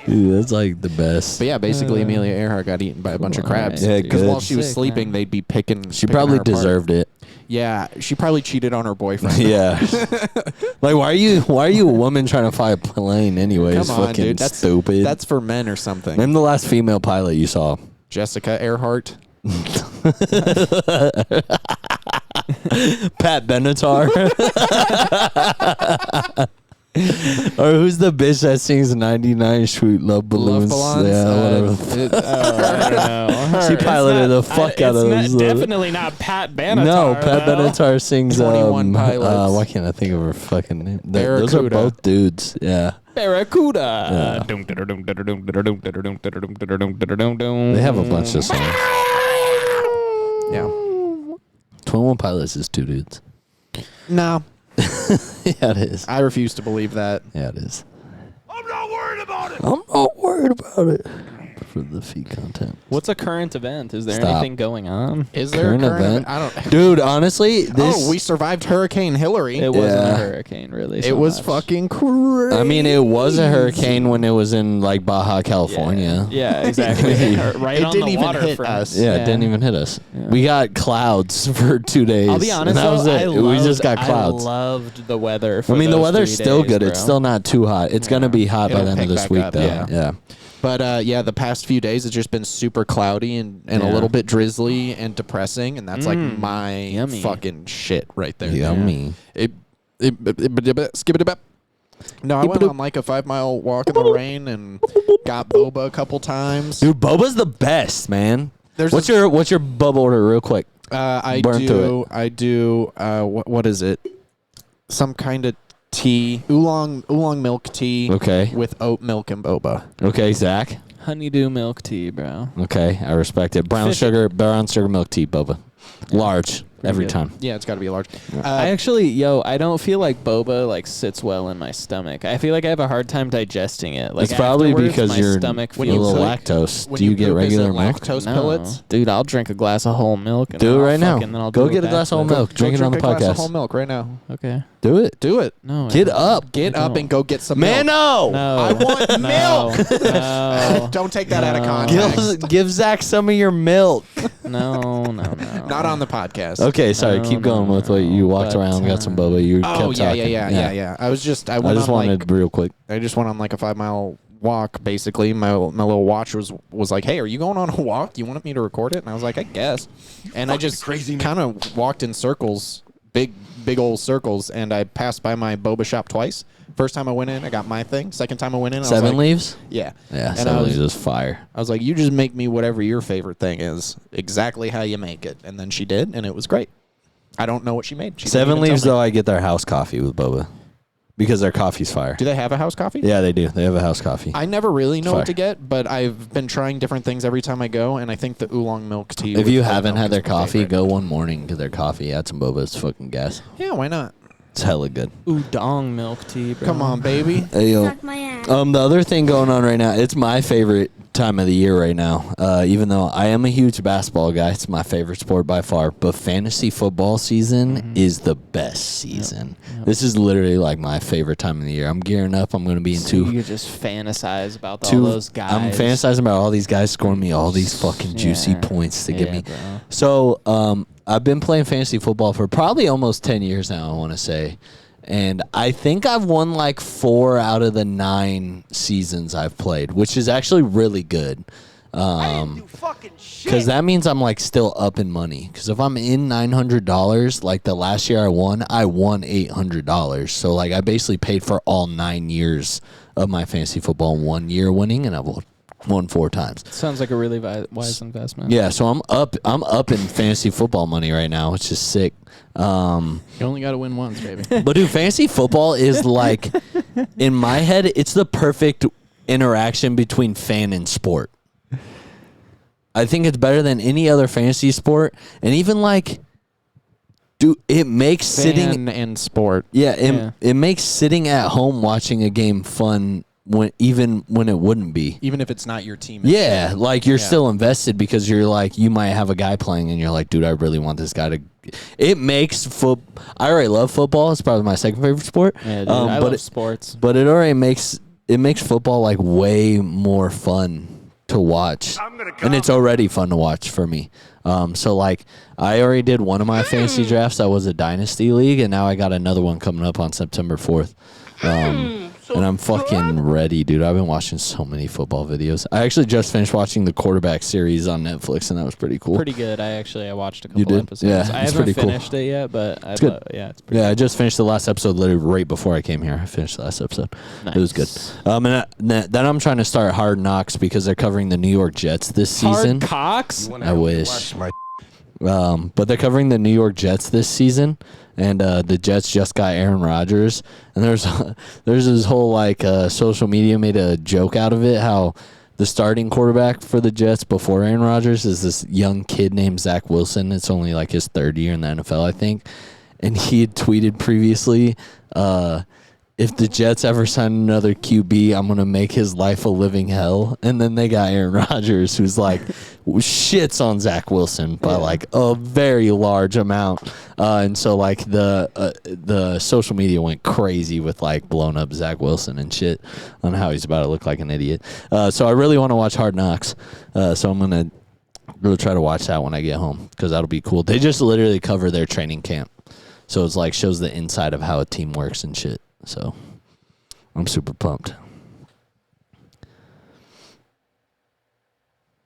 Dude, that's like the best. But yeah, basically Amelia Earhart got eaten by a bunch of crabs. Yeah, Because good. while she was Sick, sleeping, man. they'd be picking. She picking probably her apart. deserved it. Yeah, she probably cheated on her boyfriend. Yeah. Like, why are you a woman trying to fly a plane anyways? Come on, Fucking dude. That's stupid. That's for men or something. Name the last female pilot you saw. Jessica Earhart. Pat Benatar. Or who's the bitch that sings 99 Sweet Love Balloons? Love Yeah, Ballons. whatever. I don't know. She piloted the fuck out of It's those. definitely not Pat Benatar. No, Pat though. Benatar sings 21 Pilots. why can't I think of her fucking name? Those are Barracuda. both dudes. Yeah. Barracuda. They have a bunch of songs. Yeah. 21 Pilots is two dudes. No, Yeah, it is. I refuse to believe that. Yeah, it is. I'm not worried about it. I'm not worried about it. For the feed content. What's a current event? Is there Stop. anything going on? Is there Current a current event? I don't. Dude, honestly, this. Oh, we survived Hurricane Hillary. It wasn't Yeah. a hurricane, really. It so was much. fucking crazy. I mean, it was a hurricane when it was in like Baja, California. Yeah, exactly. Right It on didn't the even waterfront. hit us. Yeah, it didn't even hit us. Yeah. We got clouds for 2 days. I'll be honest, and that though, was it. We just got clouds. I loved the weather. For I mean, the those weather's 3 still days, good. bro. It's still not too hot. It's gonna be hot by It'll the end of pick this back week, up, though. yeah. Yeah. But yeah, the past few days it's just been super cloudy and a Yeah. little bit drizzly and depressing, and that's like my Yummy. fucking shit right there. Yummy. Skip it up. No, I went on like a 5-mile walk in the rain and got boba a couple times. Dude, boba's the best, man. There's What's your boba order, real quick? I Burn through do. What is it? Some kind of tea, oolong milk tea. Okay. With oat milk and boba. Okay, Zach. Honeydew milk tea, bro. Okay, I respect it. Brown sugar milk tea, boba. Large every good. time. Yeah, it's got to be a large. I actually, I don't feel like boba like sits well in my stomach. I feel like I have a hard time digesting it. Like It's probably afterwards, because my you're stomach a feels little like, lactose. when Do you get poop, is regular it milk? lactose no. pellets? Dude, I'll drink a glass of whole milk. And Do it then I'll right now. fucking- then I'll Go do get a backflip. glass of whole milk. Drink it on the a glass of podcast. whole milk right now. Okay. Do it. Do it. No. Get I up. Get I up and go get some Man, milk. no. No. I want milk. No. Don't take that out of No. context. Give Zach some of your milk. No. Not on the podcast. Okay, sorry. No, Keep going no, with what you walked but, around, got some boba. You Oh kept talking. yeah. I just I went just on wanted real quick. I just went on like a 5-mile walk. Basically, my little watch was like, "Hey, are you going on a walk? You wanted me to record it?" And I was like, "I guess." And I just kind of walked in circles, big old circles, and I passed by my boba shop twice. First time I went in, I got my thing. Second time I went in, I was 7 like, leaves? Yeah. Yeah, And 7 leaves is fire. I was like, you just make me whatever your favorite thing is, exactly how you make it. And then she did, and it was great. I don't know what she made. She didn't 7 even tell leaves, me. though, I get their house coffee with boba because their coffee's fire. Do they have a house coffee? Yeah, they do. They have a house coffee. I never really know Fire. what to get, but I've been trying different things every time I go, and I think the oolong milk tea. If with you oat haven't milk had is their my coffee, favorite. go one morning to their coffee. Add some boba. It's fucking gas. Yeah, why not? It's hella good. Udon milk tea, bro. Come on, baby. Hey, yo. Suck my ass. The other thing going on right now, it's my favorite time of the year right now. Even though I am a huge basketball guy, it's my favorite sport by far. But fantasy football season is the best season. Yep. This is literally like my favorite time of the year. I'm gearing up. I'm going to be in So you just fantasize about all two. those guys. I'm fantasizing about all these guys scoring me all these fucking juicy Yeah. points to get me. Bro. So I've been playing fantasy football for probably almost 10 years now, I want to say. And I think I've won like 4 out of the 9 seasons I've played, which is actually really good. Because that means I'm like still up in money. Because if I'm in $900, like the last year I won $800. So like I basically paid for all 9 years of my fantasy football in 1 year winning, and I've won 4 times. Sounds like a really wise investment. Yeah, so I'm up in fantasy football money right now, which is sick. You only got to win once, baby. But dude, fantasy football is like, in my head, it's the perfect interaction between fan and sport. I think it's better than any other fantasy sport, and even like, dude, it makes sitting Fan and sport. it makes sitting at home watching a game fun even when it wouldn't be. Even if it's not your team. Yeah, like you're still invested because you're like, you might have a guy playing and you're like, dude, I really want this guy to. It makes I already love football. It's probably my second favorite sport. Yeah, dude, I love sports. But it already makes football like way more fun to watch, and it's already fun to watch for me. So like I already did one of my fantasy drafts that was a dynasty league, and now I got another one coming up on September 4th. And I'm fucking ready, dude. I've been watching so many football videos. I actually just finished watching the quarterback series on Netflix, and that was pretty cool. Pretty good. I watched a couple did? episodes. Yeah, I it's haven't pretty cool. finished it yet, but It's good. it's pretty Yeah, I just finished the last episode literally right before I came here. I finished the last episode. It was good. And then I'm trying to start Hard Knocks because they're covering the New York Jets this season. Hard Cox? I wish. But they're covering the New York Jets this season, and the Jets just got Aaron Rodgers. And there's this whole like social media made a joke out of it, how the starting quarterback for the Jets before Aaron Rodgers is this young kid named Zach Wilson. It's only like his 3rd year in the NFL, I think. And he had tweeted previously, if the Jets ever sign another QB, I'm going to make his life a living hell. And then they got Aaron Rodgers, who's like shits on Zach Wilson by like a very large amount. And so like the social media went crazy with like blowing up Zach Wilson and shit on how he's about to look like an idiot. So I really want to watch Hard Knocks. So I'm going to really try to watch that when I get home because that'll be cool. They just literally cover their training camp. So it's like shows the inside of how a team works and shit. So I'm super pumped.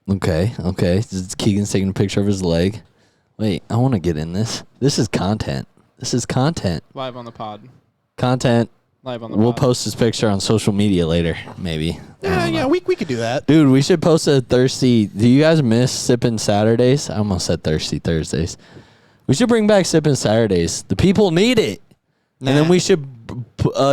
Okay. Keegan's taking a picture of his leg. Wait, I want to get in this. This is content. Live on the pod. Content. Live on the We'll pod. post this picture on social media later, maybe. Yeah, we could do that. Dude, we should post a thirsty. Do you guys miss Sippin' Saturdays? I almost said Thirsty Thursdays. We should bring back Sippin' Saturdays. The people need it. And then we should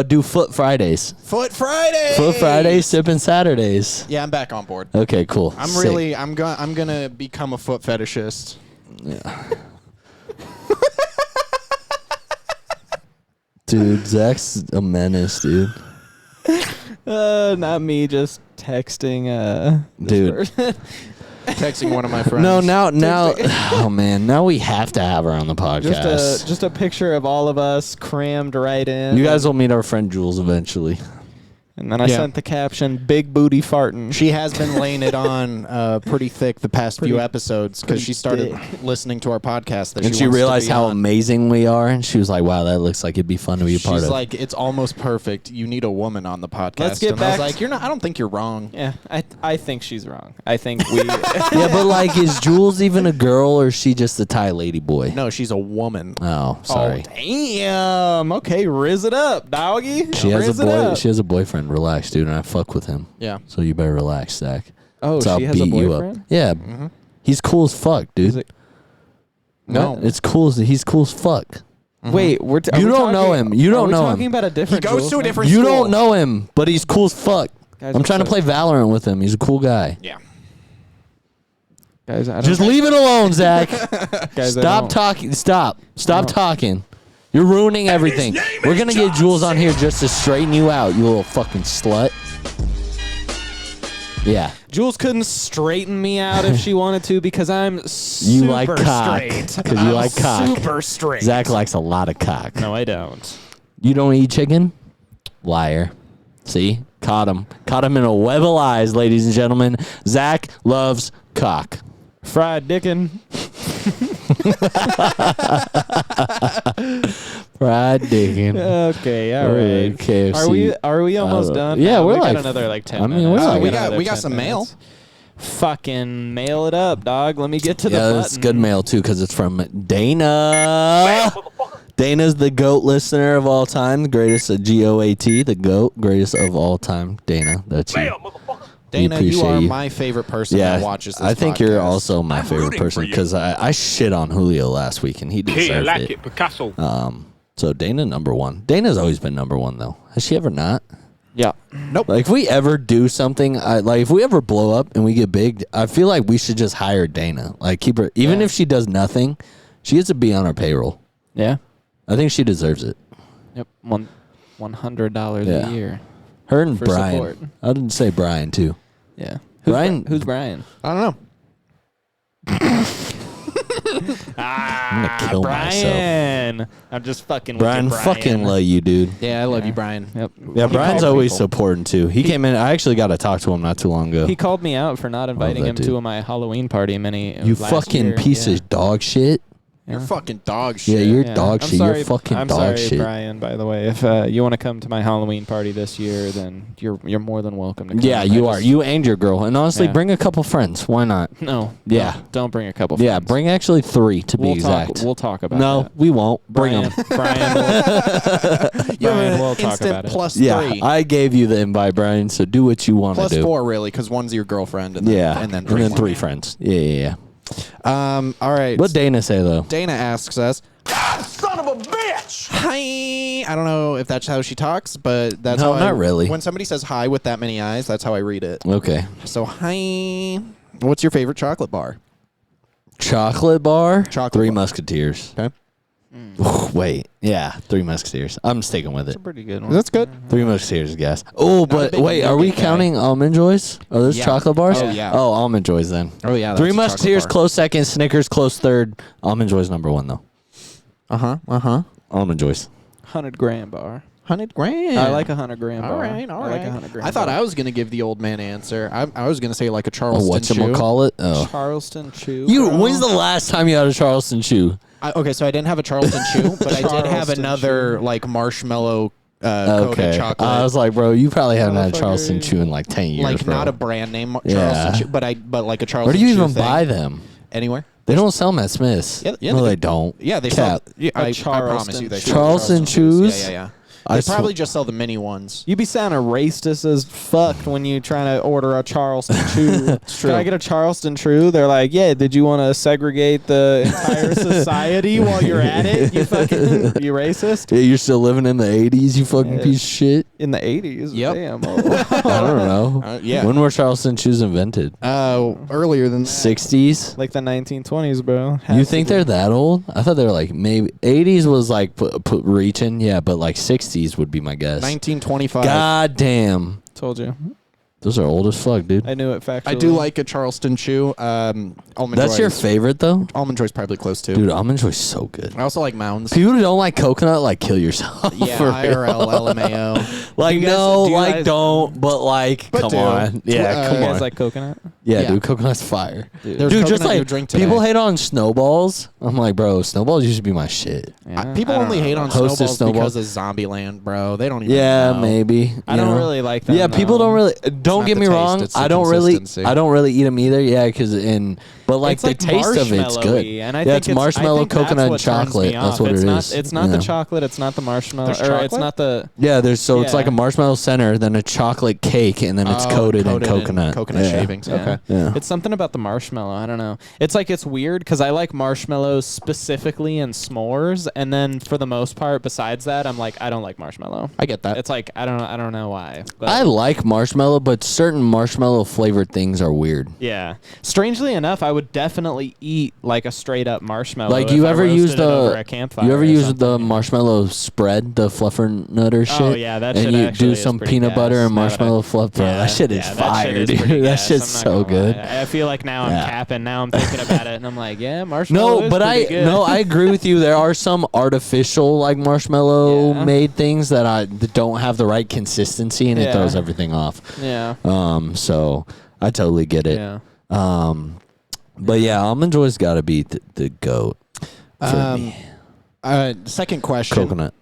do Foot Fridays. Foot Friday. Foot Fridays, Sippin' Saturdays. Yeah, I'm back on board. Okay, cool. Sick. I'm gonna become a foot fetishist. Yeah. Dude, Zach's a menace, dude. Not me, just texting this Dude. person. Texting one of my friends. No, now, oh man, now we have to have her on the podcast. just a picture of all of us crammed right in. You guys will meet our friend Jules eventually. And then I sent the caption, "Big booty farting." She has been laying it on pretty thick the past few episodes because pretty she started thick. listening to our podcast. That And she wants to realized be how on. amazing we are, and she was like, wow, that looks like it'd be fun to be a part She's of. like, it's almost perfect. You need a woman on the podcast. Let's get and I was back like, you're not. I don't think you're wrong. Yeah, I think she's wrong. I think we. Yeah, but like, is Jules even a girl, or is she just a Thai lady boy? No, she's a woman. Oh, sorry. Oh, damn. Okay, riz it up, doggy. She has Riz a it boy. up. She has a boyfriend. Relax, dude, and I fuck with him. Yeah. So you better relax, Zach. Oh, So I'll she has a beat you up. boyfriend? Yeah, he's cool as fuck, dude. Is it- No. It's cool. He's cool as fuck. Wait, are You we don't know talking- him. You don't are we know talking him. about a different. He goes Jules to a now? different You school. don't know him, but he's cool as fuck. Guys, I'm trying to so- play Valorant with him. He's a cool guy. Yeah. Guys, I don't Just leave it alone, Zach. Guys, I Stop don't- talking. Stop don't- talking. You're ruining everything. We're going to get Jules on here just to straighten you out, you little fucking slut. Yeah. Jules couldn't straighten me out if she wanted to because I'm super You like cock. straight. Because you like cock. Super straight. Zach likes a lot of cock. No, I don't. You don't eat chicken? Liar. See? Caught him. Caught him in a web of lies, ladies and gentlemen. Zach loves cock. Fried dickin'. Fried dickin'. Okay, all right. KFC. Are we almost done? Yeah, No, we're we like- got another like 10 I mean, minutes. we're like- we got some mail. Fucking mail it up, dog. Let me get to the Yeah, button. it's good mail too because it's from Dana. Dana's the GOAT listener of all time, the greatest GOAT, the GOAT, greatest of all time. Dana, that's you. Dana, you appreciate are you. my favorite person Yeah, that watches this I think podcast. you're also my favorite rooting person for you. because I shit on Julio last week and he deserved it. Picasso. So Dana number one. Dana's always been number one though. Has she ever not? Yeah. Like if we ever do something, like if we ever blow up and we get big, I feel like we should just hire Dana. Like keep her, even if she does nothing, she gets to be on our payroll. Yeah. I think she deserves it. Yep. $100 Yeah. a year. Her and For Brian. support. I didn't say Brian too. Yeah. Brian- Who's Brian? I don't know. I'm gonna kill myself. Brian. I'm just fucking Brian, with you, fucking love you, dude. Yeah, I love you, Brian. Yep. Yeah, He Brian's called always people. supporting too. He came in. I actually got to talk to him not too long ago. He called me out for not inviting that him dude. to my Halloween party You last fucking year. piece Yeah. of dog shit. You're fucking dog Yeah, shit. you're Yeah. dog I'm shit. sorry, You're fucking I'm dog sorry, shit. Brian, by the way. If you want to come to my Halloween party this year, then you're more than welcome to come. Yeah, you are. You and your girl. And honestly, Yeah. bring a couple friends. Why not? No. Yeah. Don't bring a couple Yeah, friends. bring actually 3 to be We'll exact. talk, we'll talk about No, that. we won't. Bring Brian, them. Brian, we'll talk Instant about it. plus Yeah, 3. I gave you the invite, Brian. So do what you want to Plus do. 4, really, because one's your girlfriend. And then, Yeah, and then 3 friends. Yeah. All right. What Dana say though? Dana asks us, son of a bitch! Hi! I don't know if that's how she talks, but that's No, how not really. When somebody says hi with that many eyes, that's how I read it. Okay. So, hi. What's your favorite chocolate bar? Chocolate bar. Chocolate 3 bar. Musketeers. Okay. Wait. Yeah, 3 Musketeers. I'm sticking with it. That's a pretty good one. That's good. 3 Musketeers, guys. Oh, a but big wait, are we nougat guy. counting Almond Joys? Are those Yeah. chocolate bars? Oh, yeah. Oh, Almond Joys then. Oh, yeah. 3 Musketeers, close second. Snickers, close third. Almond Joys number 1 though. Uh-huh. Almond Joys. 100-gram bar. 100 grand. I like a 100-gram bar. All right. I like a 100-gram. I thought bar. I was going to give the old man answer. I was going to say like a Oh, Charleston chew. whatchamacallit? Oh. Charleston Chew. You. bro. When's the last time you had a Charleston chew? Okay, so I didn't have a Charleston chew, but I did have Charleston another chew. like marshmallow coated chocolate. I was like, bro, you probably haven't had a Motherfucker. Charleston chew in like 10 years, like bro. not a brand name Yeah. Charleston chew, but like a Charleston Where do you chew even thing. buy them? Anywhere? They don't sell them at Smith's. Yeah, no, they they don't. Yeah, they Cap. sell. Yeah, A I promise you, they Charleston sell Charleston chews? Yeah. I They sw- probably just sell the mini ones. You be sounding racist as fuck when you trying to order a Charleston Chew. Can I get a Charleston Chew? They're like, yeah. Did you want to segregate the entire society while you're at it? You fucking you racist. Yeah, you're still living in the 80s, you fucking Yeah. piece of shit. In the 80s. Yep. Damn. I don't know. Yeah. When were Charleston chews invented? Earlier than that. 60s? Like the 1920s, bro. You Has think to be. they're that old? I thought they were like maybe 80s was like put reaching, yeah, but like 60s would be my guess. 1925. God damn. Told you. Those are old as fuck, dude. I knew it factually. I do like a Charleston chew. Almond That's your Joy's. favorite though? Almond Joy's probably close to. Dude, Almond Joy's so good. I also like Mounds. People who don't like coconut, like kill yourself. Yeah, for real. IRL, LMAO. Like, Do you guys- no, do you like, guys- don't, but like, But come do. on. Yeah, Uh, come You on. guys like coconut? yeah, Yeah. dude, coconut's fire. Dude. There's Dude, coconut just in your like, drink today. people hate on snowballs. I'm like, bro, snowballs used to be my shit. Yeah, People I don't only know. hate on Hostess snowballs snowballs. because of Zombieland, bro. They don't even Yeah, know. maybe. I you don't know? really like them. Yeah, people though. don't really. Don't not get the me taste, wrong. it's the I don't really. consistency. I don't really eat them either. Yeah, because but like It's the like taste of it's good. marshmallowy, and I yeah, think it's marshmallow, I think that's coconut, and what turns chocolate. me That's off. what it's it not, is. It's not yeah. the chocolate. It's not the marshmallow. There's Or it's chocolate? not the. Yeah, it's like Yeah. a marshmallow center, then a chocolate cake, and then it's coated in coconut. Coconut yeah. shavings. Yeah. Okay. Yeah. It's something about the marshmallow. I don't know. It's like it's weird because I like marshmallows specifically in s'mores, and then for the most part, besides that, I'm like I don't like marshmallow. I get that. It's like I don't know why. But I like marshmallow, but certain marshmallow flavored things are weird. yeah. Strangely enough, I would would definitely eat like a straight up marshmallow. Like if you I ever roasted use it over a the campfire you ever or use something, the you know? marshmallow spread, the fluffernutter shit? Oh yeah, that shit and you actually do is some pretty peanut butter gas, and now that marshmallow fluff, bro. That shit is fire, dude. pretty That gas, shit's I'm so not gonna good. lie. I feel like now I'm Yeah. capping. Now I'm thinking about it, and I'm like, yeah, marshmallow. No, is but pretty good. I agree with you. There are some artificial like marshmallow Yeah. made things that don't have the right consistency, and it Yeah. throws everything off. Yeah. So I totally get it. Yeah. But yeah, Almond Joy's got to be the goat for me. Second question. Coconut.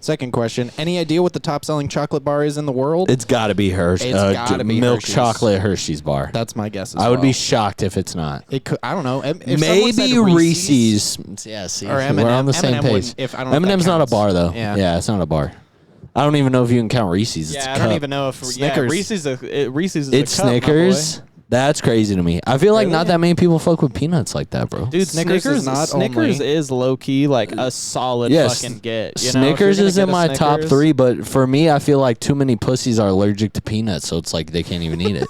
Second question. Any idea what the top selling chocolate bar is in the world? It's got to be Hershey's. It's gotta be milk Hershey's. chocolate Hershey's bar. That's my guess. I would be shocked if it's not. It could. I don't know. If someone Maybe said Reese's. Yeah, see, Or we're M&M. on the same M&M page. wouldn't- if I don't know if that M&M's not a counts. bar though. Yeah. It's not a bar. I don't even know if you can count Reese's. It's Yeah, a I don't cup. even know if Snickers. Reese's is It's a cup, my Snickers. boy. That's crazy to me. I feel like Really? not that many people fuck with peanuts like that, bro. Dude, Snickers is not Snickers only- is low key like a solid Yes, fucking get. You know? If Snickers you're is gonna in get my a top Snickers- 3, but for me, I feel like too many pussies are allergic to peanuts, so it's like they can't even eat it.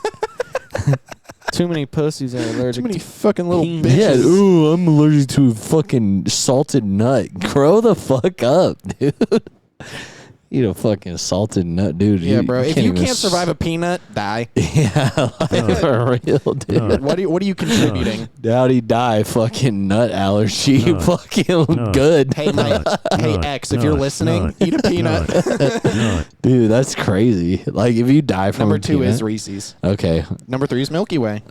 Too many pussies are allergic. Too many to fucking little peanuts. bitches. Yeah, ooh, I'm allergic to a fucking salted nut. Grow the fuck up, dude. Eat a fucking salted nut, dude. Yeah, bro. If you even can't survive a peanut, die. yeah, like, for real, dude. What are you contributing? Dowdy die, fucking nut allergy. Nut. Fucking Nut. good. Hey, Mike. Hey, Nut. X. If you're Nut. listening, Nut. eat a peanut. Nut. Dude, that's crazy. Like, if you die from Number a 2 peanut. is Reese's. Okay. Number 3 is Milky Way.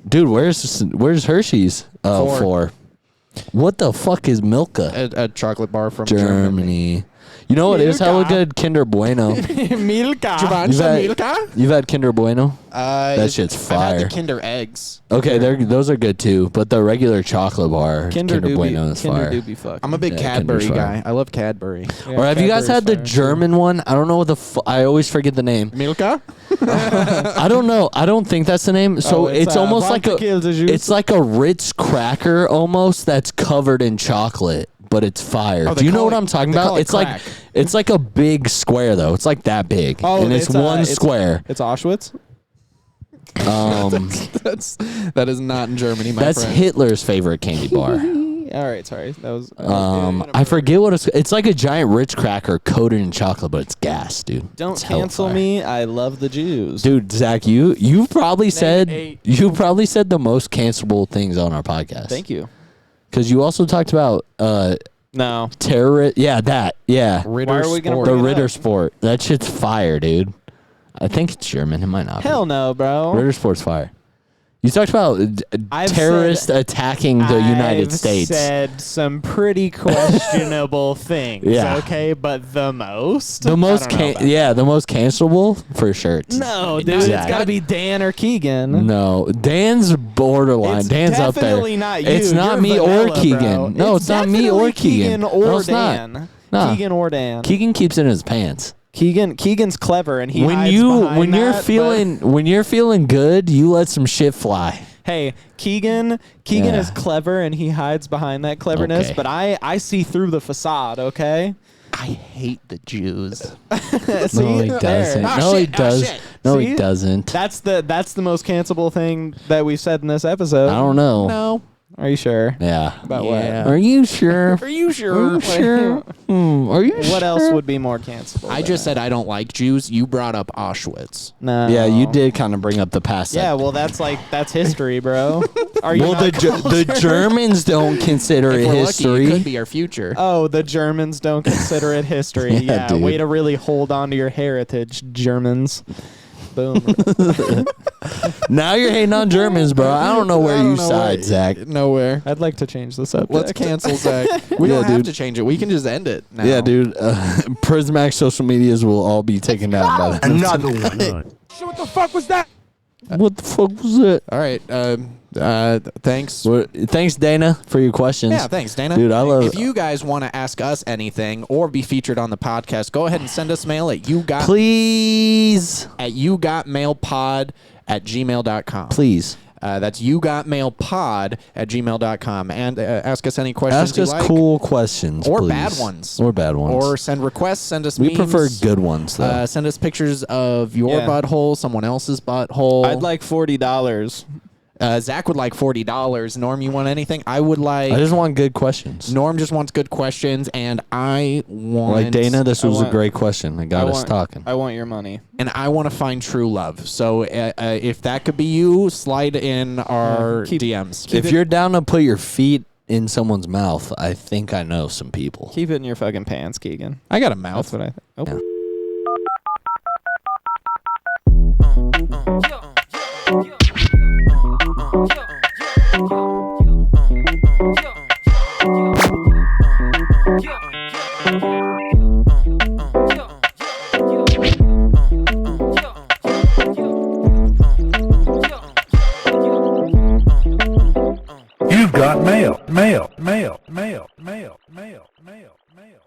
Dude, where's Hershey's? Oh, 4. What the fuck is Milka? A chocolate bar from Germany. Germany. You know what is hella Milka. good? Kinder Bueno. Milka. You've had Kinder Bueno? That shit's I've had the fire. Kinder eggs. Okay, those are good too. But the regular chocolate bar, Kinder Bueno is Kinder fire. do be fucking. I'm a big Yeah, Cadbury Kinder's guy. fire. I love Cadbury. Yeah, Or have you guys Cadbury's had the fire, too. German one? I don't know what I always forget the name. Milka? I don't know. I don't think that's the name. So Oh, it's almost like it's like a Ritz cracker almost that's covered in chocolate, but it's fire. Oh, they Do you know call what it- I'm talking they call about? it It's crack. like a big square though. It's like that big, and it's one square. It's Auschwitz. That is not in Germany, my That's friend. Hitler's favorite candy bar. All right, sorry. That was. I forget what it's like a giant Ritz cracker coated in chocolate, but it's gas, dude. Don't It's hella cancel fire. me. I love the Jews. Dude. Zach, you probably said 8. the most cancelable things on our podcast. Thank you. Because you also talked about No. terrorist. Yeah, that. Yeah, Ritter Why are we gonna Sport. the bring it Ritter up? Sport. That shit's fire, dude. I think it's German. It might not. Hell be. no, bro. Ritter Sport's fire. You talked about I've terrorists attacking the United I've States. said some pretty questionable things. Yeah. Okay, but the most. The most, I don't know about that. the most cancelable for sure. No, dude, Zach. it's got to be Dan or Keegan. No, Dan's borderline. It's Dan's up there. definitely not you. It's not You're me vanilla, or Keegan. bro. No, it's not me or definitely Keegan. or No, it's not. Dan. Nah. Keegan or Dan. Keegan keeps it in his pants. Keegan's clever and he When hides you behind when you're that, but- feeling good, you let some shit fly. Hey, Keegan Yeah. is clever and he hides behind that cleverness, Okay. but I see through the facade, okay? I hate the Jews. See? No, he There. doesn't. Ah, No, he shit. Ah, does. shit. No, See? he doesn't. That's the most cancelable thing that we've said in this episode. I don't know. No. Are you sure? Yeah. About Yeah. Are you sure? Are you Are sure? you sure? Are you what? sure? What else would be more cancelable? I just said I don't like Jews. You brought up Auschwitz. no. Yeah, you did kind of bring up the past. Yeah, well, that's history, bro. Are you Well, not the Germans don't consider If it we're history. lucky, it could be our future. Oh, the Germans don't consider it history. Yeah, Yeah, dude. way to really hold on to your heritage, Germans. Boom. Now you're hating on Germans, bro. I don't know where I don't you know side, where- Zach. Nowhere. I'd like to change the subject. Let's cancel Zach. We Yeah, don't have dude. to change it. We can just end it now. Yeah, dude. Prismac social medias will all be taken down by that. Another one. Nut. What the fuck was it? All right. Thanks. Thanks, Dana, for your questions. Yeah, thanks, Dana. Dude, I love- If you guys want to ask us anything or be featured on the podcast, go ahead and send us mail at Please. yougotmailpod@gmail.com. Please. That's yougotmailpod@gmail.com. And ask us any questions Ask you us like. cool questions. Or please. bad ones. Or bad ones. Or send requests, send us we memes. prefer good ones, though. Send us pictures of your Yeah. butthole, someone else's butthole. I'd like $40. Zach would like $40. Norm, you want anything? I would like. I just want good questions. Norm just wants good questions, and I want. Like Dana, this was want- a great question. It got I us want- talking. I want your money. And I want to find true love. So if that could be you, slide in our Keep- DMs. keep If it- you're down to put your feet in someone's mouth, I think I know some people. Keep it in your fucking pants, Keegan. I got a That's mouth. what I think. Oh. Yeah. You've got mail, mail, mail, mail, mail, mail, mail, mail.